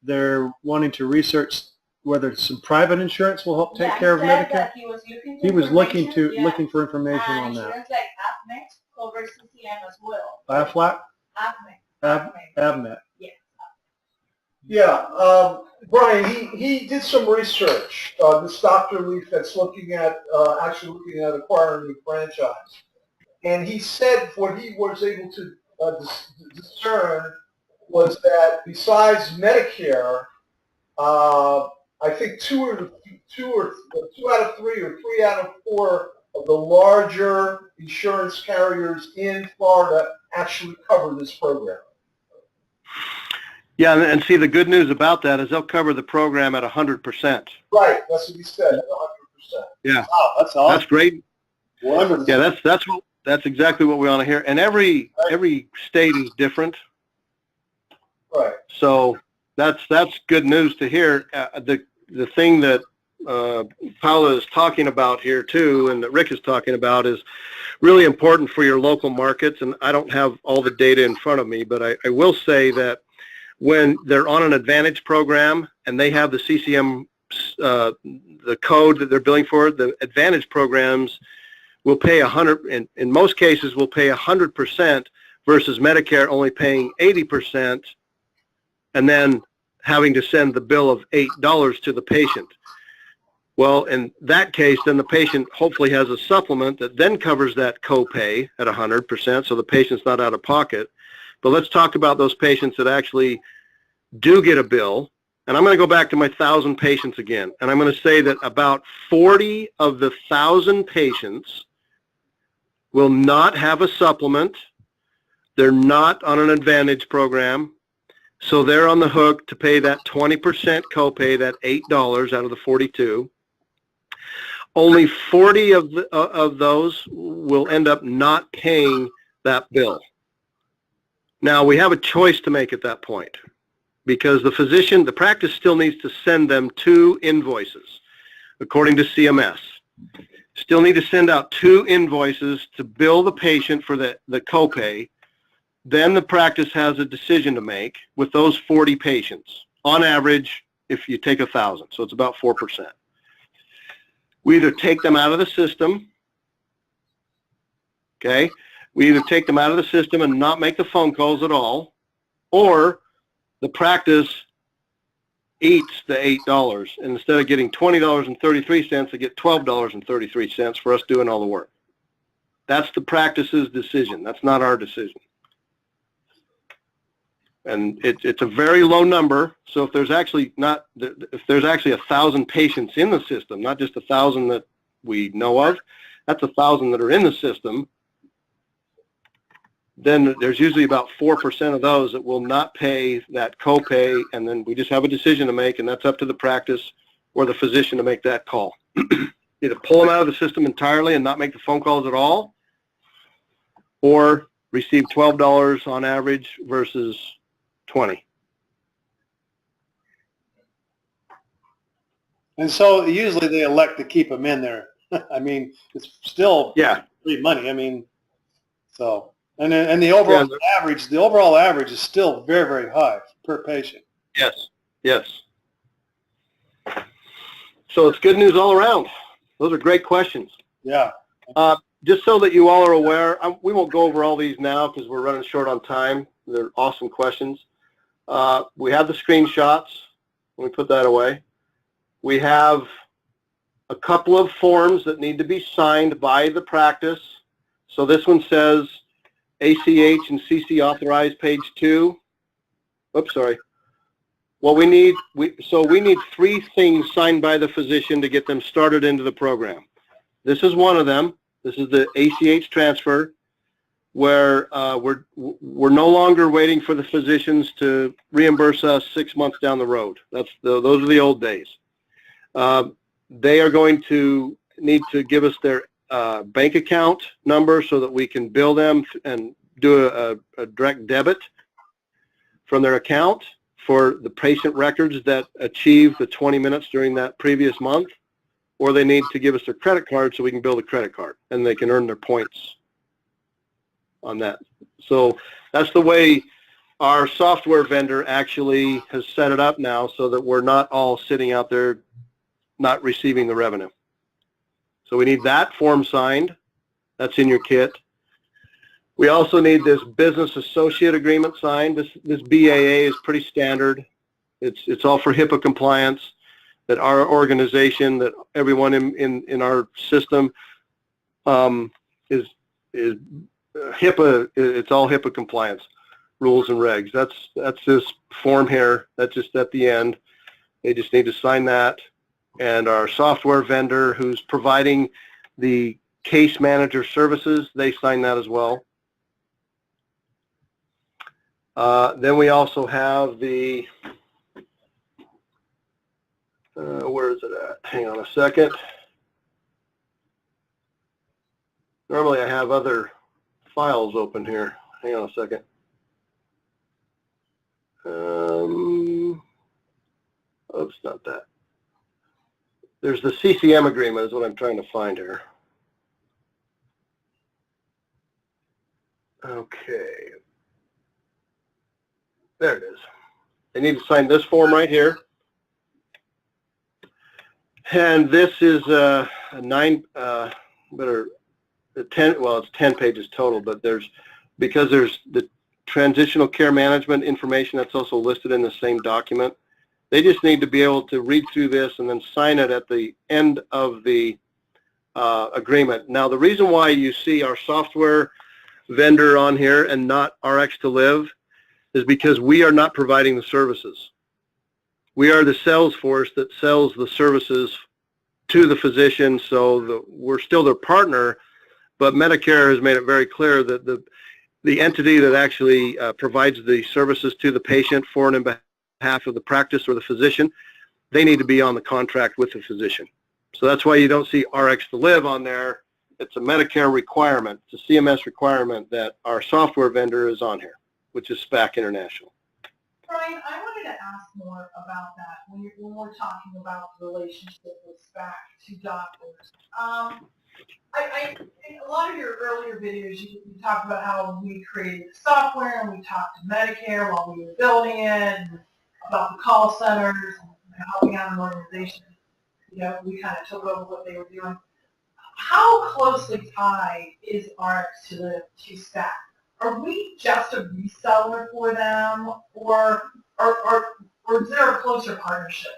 Speaker 8: they're wanting to research whether some private insurance will help take care of
Speaker 3: He said
Speaker 8: Medicare.
Speaker 3: that he was looking
Speaker 8: He was looking for
Speaker 3: information,
Speaker 8: information
Speaker 3: and
Speaker 8: on that.
Speaker 3: insurance like AFMET covers CCM as well.
Speaker 8: Aflac,
Speaker 3: AFMET.
Speaker 8: Avnet.
Speaker 3: Yes.
Speaker 7: Yeah, Brian, he did some research. This Dr. Leaf that's looking at, actually looking at acquiring a franchise. And he said what he was able to discern was that besides Medicare, I think two out of three or 3 out of 4 of the larger insurance carriers in Florida actually cover this program.
Speaker 1: Yeah, and see, the good news about that is they'll cover the program at 100%.
Speaker 7: Right, that's what he said, 100%.
Speaker 1: Yeah,
Speaker 7: Wow, that's awesome.
Speaker 1: that's great.
Speaker 7: Wonderful.
Speaker 1: Yeah, that's exactly what we want to hear. And every state is different.
Speaker 7: Right.
Speaker 1: So that's good news to hear. The thing that Paula is talking about here too, and that Rick is talking about, is really important for your local markets. And I don't have all the data in front of me, but I will say that when they're on an Advantage program and they have the CCM, the code that they're billing for, the Advantage programs will pay 100, in most cases will pay 100% versus Medicare only paying 80%, and then having to send the bill of $8 to the patient. Well, in that case, then the patient hopefully has a supplement that then covers that copay at 100%, so the patient's not out of pocket. But let's talk about those patients that actually do get a bill. And I'm going to go back to my 1,000 patients again. And I'm going to say that about 40 of the 1,000 patients will not have a supplement. They're not on an Advantage program. So they're on the hook to pay that 20% copay, that $8 out of the 42. Only 40 of those will end up not paying that bill. Now, we have a choice to make at that point, because the practice still needs to send them 2 invoices, according to CMS. Still need to send out 2 invoices to bill the patient for the copay. Then the practice has a decision to make with those 40 patients. On average, if you take 1,000, so it's about 4%. We either take them out of the system, okay? We either take them out of the system and not make the phone calls at all, or the practice eats the $8, and instead of getting $20.33, they get $12.33 for us doing all the work. That's the practice's decision. That's not our decision. And it's a very low number. So if there's actually 1,000 patients in the system, not just 1,000 that we know of, that's 1,000 that are in the system, then there's usually about 4% of those that will not pay that copay, and then we just have a decision to make, and that's up to the practice or the physician to make that call. Either pull them out of the system entirely and not make the phone calls at all, or receive $12 on average versus 20.
Speaker 8: And so usually they elect to keep them in there. I mean, it's still free money. I mean, so and the overall average is still very, very high per patient.
Speaker 1: Yes. So it's good news all around. Those are great questions.
Speaker 8: Yeah.
Speaker 1: Just so that you all are aware, we won't go over all these now because we're running short on time. They're awesome questions. We have the screenshots. Let me put that away. We have a couple of forms that need to be signed by the practice. So this one says ACH and CC authorized, page 2. Oops, sorry. Well, we need 3 things signed by the physician to get them started into the program. This is one of them. This is the ACH transfer, where we're no longer waiting for the physicians to reimburse us 6 months down the road. Those are the old days. They are going to need to give us their bank account number so that we can bill them and do a direct debit from their account for the patient records that achieve the 20 minutes during that previous month, or they need to give us their credit card so we can build a credit card and they can earn their points on that. So that's the way our software vendor actually has set it up now, so that we're not all sitting out there not receiving the revenue. So we need that form signed. That's in your kit. We also need this business associate agreement signed. This BAA is pretty standard. It's all for HIPAA compliance, that our organization, that everyone in our system is HIPAA. It's all HIPAA compliance rules and regs. That's this form here. That's just at the end. They just need to sign that. And our software vendor, who's providing the case manager services, they sign that as well. Then we also have the, where is it at? Hang on a second. Normally I have other files open here. Hang on a second. Oops, not that. There's the CCM agreement is what I'm trying to find here. Okay. There it is. They need to sign this form right here. And this is a 10, well, it's 10 pages total, but because there's the transitional care management information that's also listed in the same document. They just need to be able to read through this and then sign it at the end of the agreement. Now, the reason why you see our software vendor on here and not RX to Live is because we are not providing the services. We are the sales force that sells the services to the physician, so we're still their partner, but Medicare has made it very clear that the entity that actually provides the services to the patient for and in behalf of the practice or the physician, they need to be on the contract with the physician. So that's why you don't see RX to Live on there. It's a Medicare requirement. It's a CMS requirement that our software vendor is on here, which is SPAC International.
Speaker 5: Brian, I wanted to ask more about that when we're talking about the relationship with SPAC to doctors. In a lot of your earlier videos, you talked about how we created the software and we talked to Medicare while we were building it, and about the call centers and helping out an organization. You know, we kind of took over what they were doing. How closely tied is RX to Live to SPAC? Are we just a reseller for them, or is there a closer partnership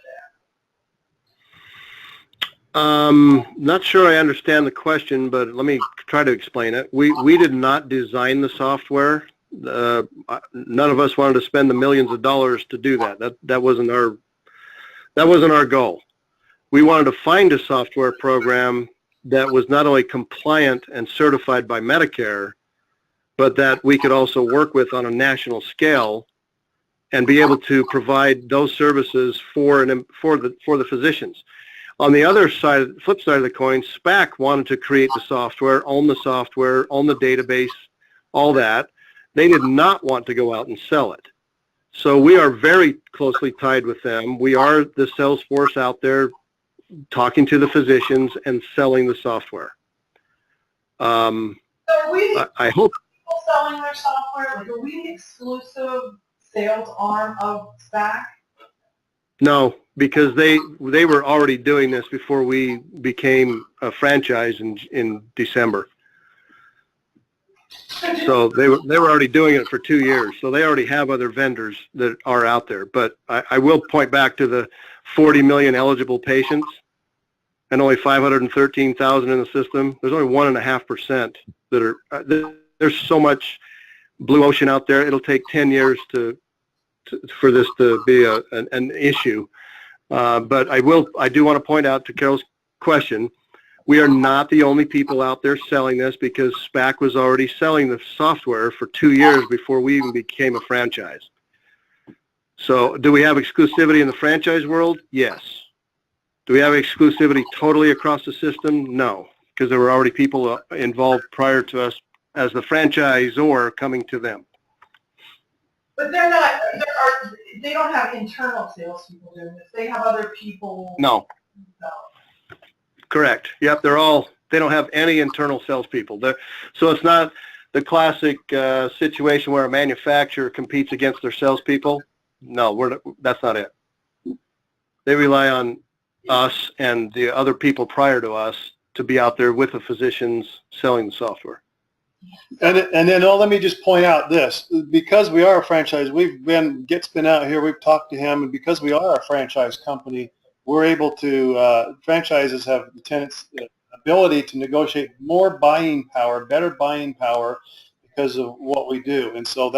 Speaker 5: there?
Speaker 1: Not sure I understand the question, but let me try to explain it. We did not design the software. None of us wanted to spend the millions of dollars to do that. That wasn't our goal. We wanted to find a software program that was not only compliant and certified by Medicare, but that we could also work with on a national scale and be able to provide those services for the physicians. On the other side, flip side of the coin, SPAC wanted to create the software, own the database, all that. They did not want to go out and sell it. So we are very closely tied with them. We are the sales force out there talking to the physicians and selling the software.
Speaker 5: So are we
Speaker 1: I hope
Speaker 5: selling their software? Like, are we the exclusive sales arm of SPAC?
Speaker 1: no, because they were already doing this before we became a franchise in December. So they were already doing it for 2 years. So they already have other vendors that are out there. But I will point back to the 40 million eligible patients and only 513,000 in the system. There's only 1.5% that are. There's so much blue ocean out there. It'll take 10 years for this to be an issue. But I do want to point out to Carol's question, we are not the only people out there selling this, because SPAC was already selling the software for 2 years before we even became a franchise. So do we have exclusivity in the franchise world? Yes. Do we have exclusivity totally across the system? No, because there were already people involved prior to us as the franchisor coming to them.
Speaker 5: But they're not. they don't have internal salespeople doing this. They have other people.
Speaker 1: No.
Speaker 5: No.
Speaker 1: Correct. Yep, they don't have any internal salespeople. So it's not the classic situation where a manufacturer competes against their salespeople. No, that's not it. They rely on us and the other people prior to us to be out there with the physicians selling the software.
Speaker 8: And then let me just point out this, because we are a franchise, Get's been out here, we've talked to him, and because we are a franchise company, we're able to, franchises have the tenants' ability to negotiate more buying power, better buying power because of what we do. And so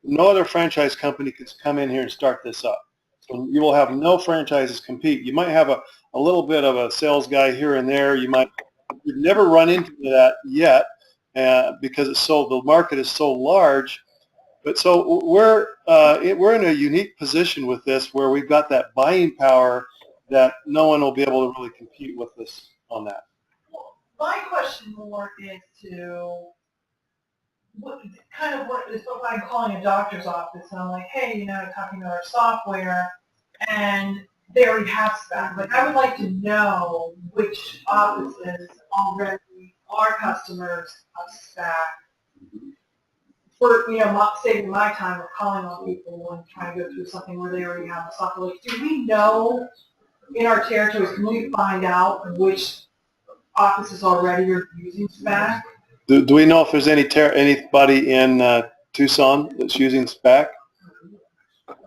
Speaker 8: no other franchise company can come in here and start this up. So you will have no franchises compete. You might have a little bit of a sales guy here and there. You've never run into that yet. Because the market is so large, but so we're in a unique position with this where we've got that buying power that no one will be able to really compete with us on that.
Speaker 5: Well, my question more is what is if I'm calling a doctor's office and I'm like, hey, talking about our software, and they already have SPAC. Like, I would like to know which offices already are customers of SPAC for, saving my time of calling on people and trying to go through something where they already have the software. Like, do we know in our territories, can we find out which offices already are using SPAC?
Speaker 8: Do we know if there's anybody in Tucson that's using SPAC?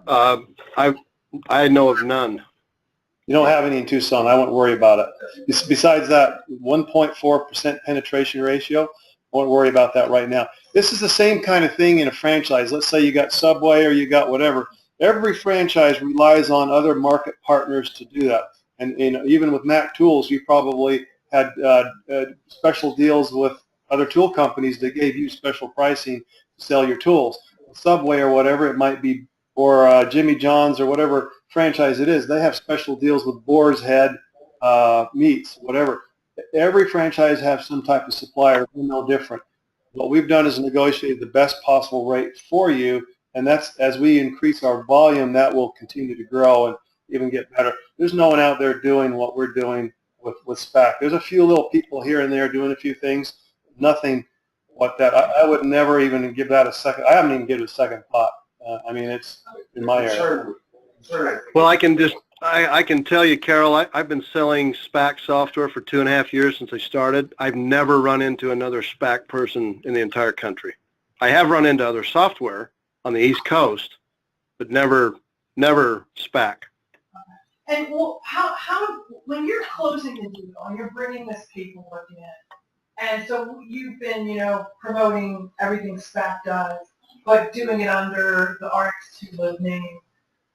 Speaker 1: I know of none.
Speaker 8: You don't have any in Tucson. I won't worry about it. Besides that 1.4% penetration ratio, I won't worry about that right now. This is the same kind of thing in a franchise. Let's say you got Subway or you got whatever. Every franchise relies on other market partners to do that. And even with Mac Tools, you probably had special deals with other tool companies that gave you special pricing to sell your tools. Subway or whatever it might be, or Jimmy John's or whatever franchise it is, they have special deals with Boar's Head meats, whatever. Every franchise has some type of supplier. We're no different. What we've done is negotiate the best possible rate for you, and that's as we increase our volume, that will continue to grow and even get better. There's no one out there doing what we're doing with SPAC. There's a few little people here and there doing a few things. Nothing like that. I would never even give that a second. I haven't even given it a second thought. I mean, it's in my area.
Speaker 1: Well, I can tell you, Carol, I've been selling SPAC software for 2.5 years since I started. I've never run into another SPAC person in the entire country. I have run into other software on the East Coast, but never SPAC.
Speaker 5: And how when you're closing the deal and you're bringing this paperwork in, and so you've been, promoting everything SPAC does, but doing it under the RX2 Live name.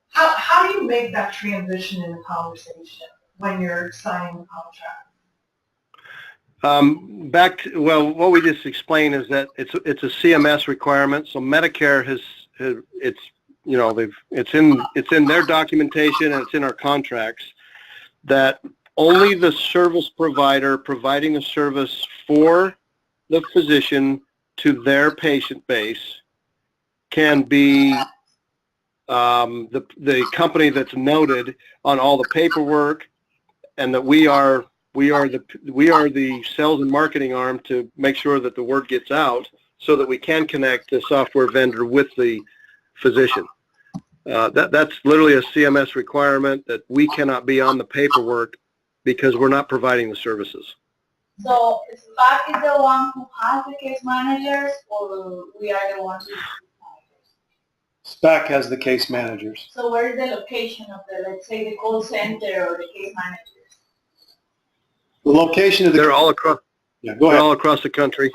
Speaker 5: How do you make that transition in the conversation when you're signing the contract?
Speaker 1: What we just explained is that it's a CMS requirement. So Medicare it's in their documentation and it's in our contracts that only the service provider providing the service for the physician to their patient base can be the company that's noted on all the paperwork, and that we are the sales and marketing arm to make sure that the word gets out so that we can connect the software vendor with the physician. That's literally a CMS requirement that we cannot be on the paperwork because we're not providing the services.
Speaker 3: So SPAC is the one who has the case managers, or we are the ones who have the
Speaker 8: SPAC has the case managers.
Speaker 3: So where is the location of let's say, the call center or the case managers?
Speaker 8: The location of
Speaker 1: They're all across.
Speaker 8: Yeah, go ahead.
Speaker 1: They're all across the country.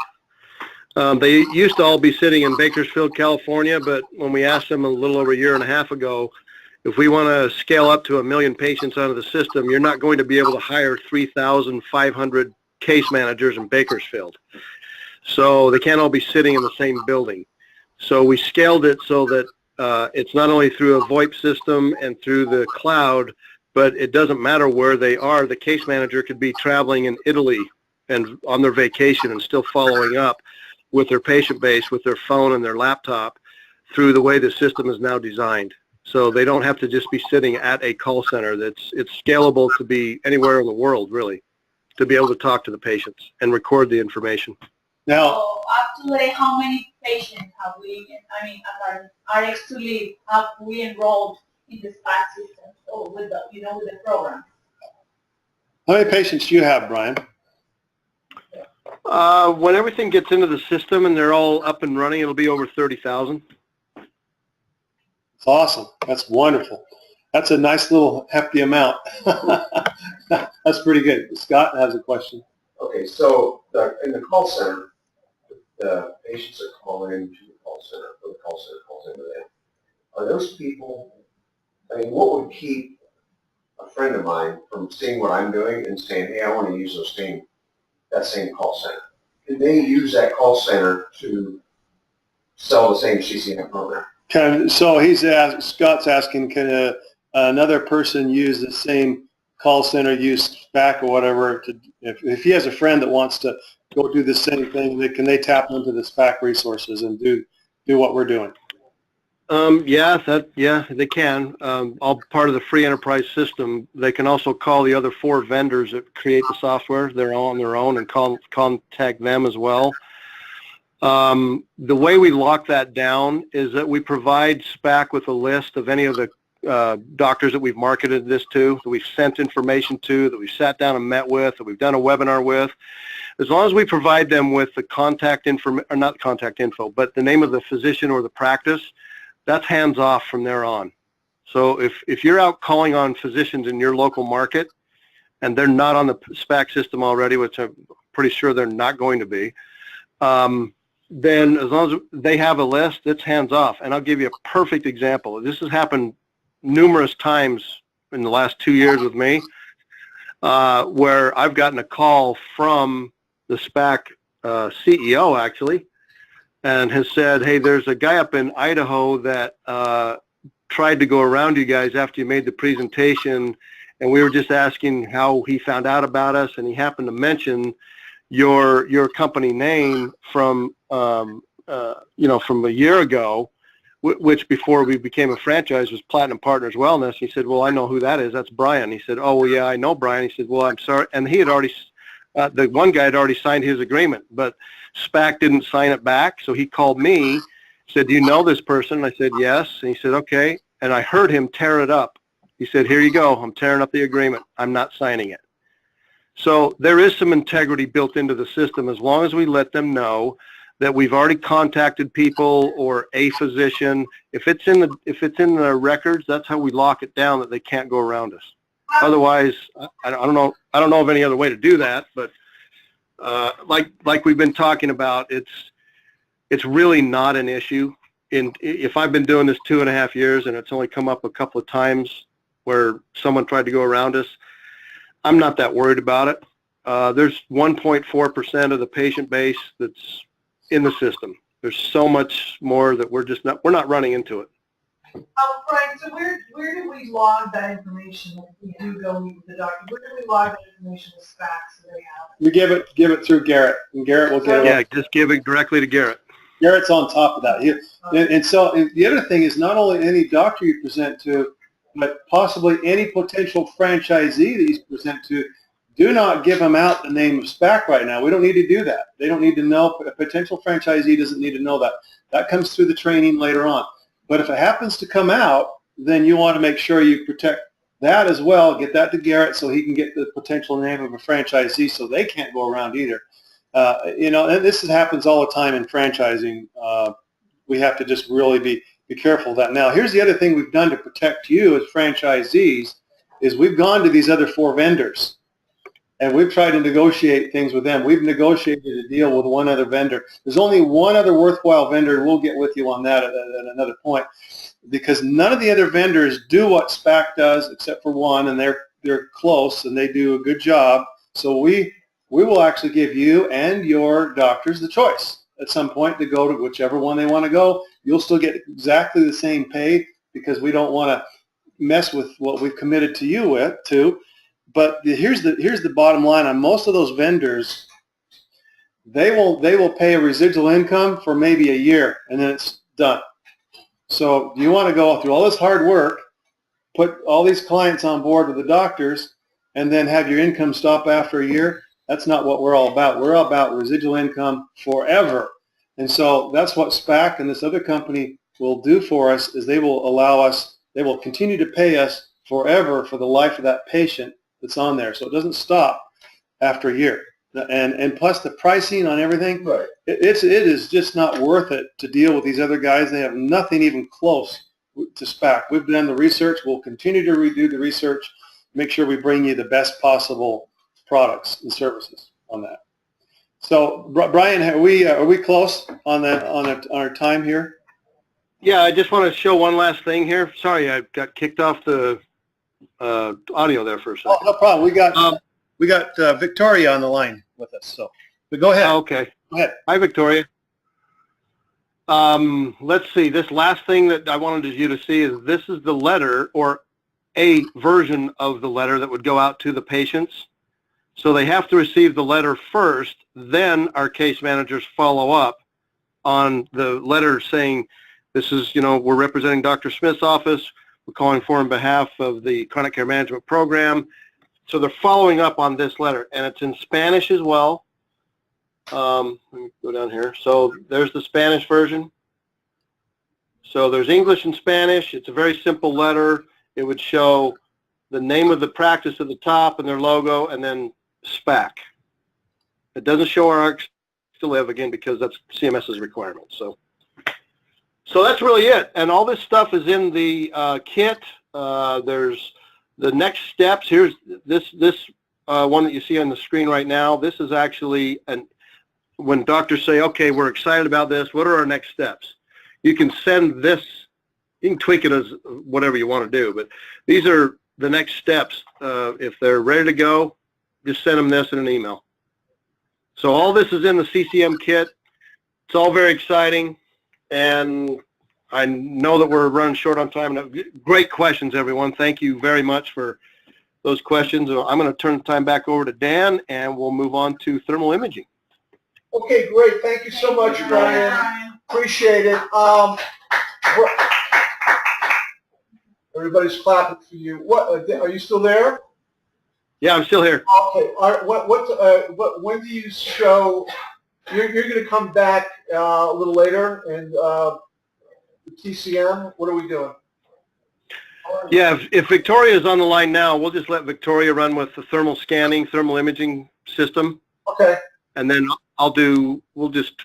Speaker 1: They used to all be sitting in Bakersfield, California, but when we asked them a little over 1.5 years ago, if we want to scale up to 1 million patients onto the system, you're not going to be able to hire 3,500 case managers in Bakersfield. So they can't all be sitting in the same building. So we scaled it so that it's not only through a VoIP system and through the cloud, but it doesn't matter where they are. The case manager could be traveling in Italy and on their vacation and still following up with their patient base with their phone and their laptop through the way the system is now designed. So they don't have to just be sitting at a call center. It's scalable to be anywhere in the world, really, to be able to talk to the patients and record the information.
Speaker 8: Now,
Speaker 3: So up to date, how many patients have we, I mean, are actually have we enrolled in the SPAC system or with the, you know, with the program?
Speaker 8: how many patients do you have, Brian?
Speaker 1: When everything gets into the system and they're all up and running, it'll be over 30,000.
Speaker 8: It's awesome. That's wonderful. That's a nice little hefty amount. That's pretty good. Scott has a question.
Speaker 4: Okay, so in the call center, the patients are calling into the call center, or the call center calls into them. Are those people, I mean, what would keep a friend of mine from seeing what I'm doing and saying, hey, I want to use that same call center? Can they use that call center to sell the same CCM program?
Speaker 8: Scott's asking, can another person use the same call center, use SPAC or whatever, if he has a friend that wants to go do the same thing, can they tap into the SPAC resources and do what we're doing?
Speaker 1: Yeah, they can. All part of the free enterprise system. They can also call the other 4 vendors that create the software. They're all on their own and contact them as well. The way we lock that down is that we provide SPAC with a list of any of the doctors that we've marketed this to, that we've sent information to, that we've sat down and met with, that we've done a webinar with. As long as we provide them with the contact info, or not contact info, but the name of the physician or the practice, that's hands off from there on. So if you're out calling on physicians in your local market and they're not on the SPAC system already, which I'm pretty sure they're not going to be, then as long as they have a list, it's hands off. And I'll give you a perfect example. This has happened numerous times in the last 2 years with me, where I've gotten a call from the SPAC CEO, actually, and has said, hey, there's a guy up in Idaho that tried to go around you guys after you made the presentation, and we were just asking how he found out about us, and he happened to mention your company name from from a year ago, which before we became a franchise was Platinum Partners Wellness. He said, well, I know who that is. That's Brian. He said, oh, well, yeah, I know Brian. He said, well, I'm sorry. And he had already, the one guy had already signed his agreement, but SPAC didn't sign it back. So he called me, said, do you know this person? I said, yes. And he said, okay. And I heard him tear it up. He said, here you go. I'm tearing up the agreement. I'm not signing it. So there is some integrity built into the system as long as we let them know that we've already contacted people or a physician. If it's in the records, that's how we lock it down, that they can't go around us. Otherwise, I don't know of any other way to do that. But like we've been talking about, it's really not an issue. If I've been doing this 2.5 years and it's only come up a couple of times where someone tried to go around us, I'm not that worried about it. There's 1.4% of the patient base that's in the system. There's so much more that we're not running into it.
Speaker 5: Brian, so where do we log that information if we do go meet with the doctor? Where do we log that information with SPAC so they have it?
Speaker 8: We give it through Garrett, and Garrett will get it.
Speaker 1: Yeah, just give it directly to Garrett.
Speaker 8: Garrett's on top of that. And the other thing is not only any doctor you present to, but possibly any potential franchisee that you present to. Do not give them out the name of SPAC right now. We don't need to do that. They don't need to know. A potential franchisee doesn't need to know that. That comes through the training later on. But if it happens to come out, then you want to make sure you protect that as well. Get that to Garrett so he can get the potential name of a franchisee so they can't go around either. And this happens all the time in franchising. We have to just really be careful of that. Now, here's the other thing we've done to protect you as franchisees is we've gone to these other 4 vendors. And we've tried to negotiate things with them. We've negotiated a deal with one other vendor. There's only one other worthwhile vendor. We'll get with you on that at another point, because none of the other vendors do what SPAC does except for one, and they're close and they do a good job. So we will actually give you and your doctors the choice at some point to go to whichever one they want to go. You'll still get exactly the same pay because we don't want to mess with what we've committed to you to. But here's the bottom line on most of those vendors. They will pay a residual income for maybe a year, and then it's done. So do you want to go through all this hard work, put all these clients on board with the doctors, and then have your income stop after a year? That's not what we're all about. We're all about residual income forever. And so that's what SPAC and this other company will do for us, is they will allow us, they will continue to pay us forever for the life of that patient that's on there. So it doesn't stop after a year. And plus the pricing on everything,
Speaker 2: Right.
Speaker 8: it is just not worth it to deal with these other guys. They have nothing even close to SPAC. We've done the research. We'll continue to redo the research, make sure we bring you the best possible products and services on that. So Brian, are we close on our time here?
Speaker 1: Yeah, I just want to show one last thing here. Sorry, I got kicked off the audio there for a second.
Speaker 8: Oh, no problem. We got Victoria on the line with us. So, but go ahead.
Speaker 1: Okay.
Speaker 8: Go ahead.
Speaker 1: Hi, Victoria. Let's see. This last thing that I wanted you to see is this is the letter, or a version of the letter that would go out to the patients. So they have to receive the letter first, then our case managers follow up on the letter saying, this is, we're representing Dr. Smith's office. We're calling for on behalf of the chronic care management program. So they're following up on this letter, and it's in Spanish as well. Let me go down here. So there's the Spanish version. So there's English and Spanish. It's a very simple letter. It would show the name of the practice at the top and their logo, and then SPAC. It doesn't show our RX to live, again, because that's CMS's requirement. So that's really it. And all this stuff is in the kit. There's the next steps. Here's this one that you see on the screen right now. This is actually when doctors say, okay, we're excited about this, what are our next steps? You can send this, you can tweak it as whatever you want to do, but these are the next steps. If they're ready to go, just send them this in an email. So all this is in the CCM kit. It's all very exciting, and I know that we're running short on time. Great questions, everyone. Thank you very much for those questions. I'm going to turn the time back over to Dan, and we'll move on to thermal imaging.
Speaker 7: Okay, great. Thank you so much, Brian. Appreciate it. Everybody's clapping for you. What are you still there?
Speaker 1: Yeah, I'm still here.
Speaker 7: Okay. All right. When do you show? You're going to come back a little later, and TCM. What are we doing?
Speaker 1: Yeah, if Victoria is on the line now, we'll just let Victoria run with the thermal scanning, thermal imaging system.
Speaker 7: Okay.
Speaker 1: And then we'll just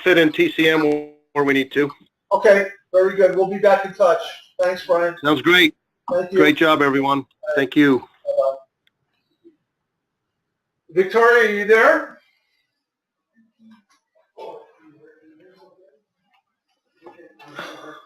Speaker 1: fit in TCM where we need to.
Speaker 7: Okay, very good. We'll be back in touch. Thanks, Brian.
Speaker 1: Sounds great.
Speaker 7: Thank you.
Speaker 1: Great job, everyone. Thank you.
Speaker 7: Victoria, are you there?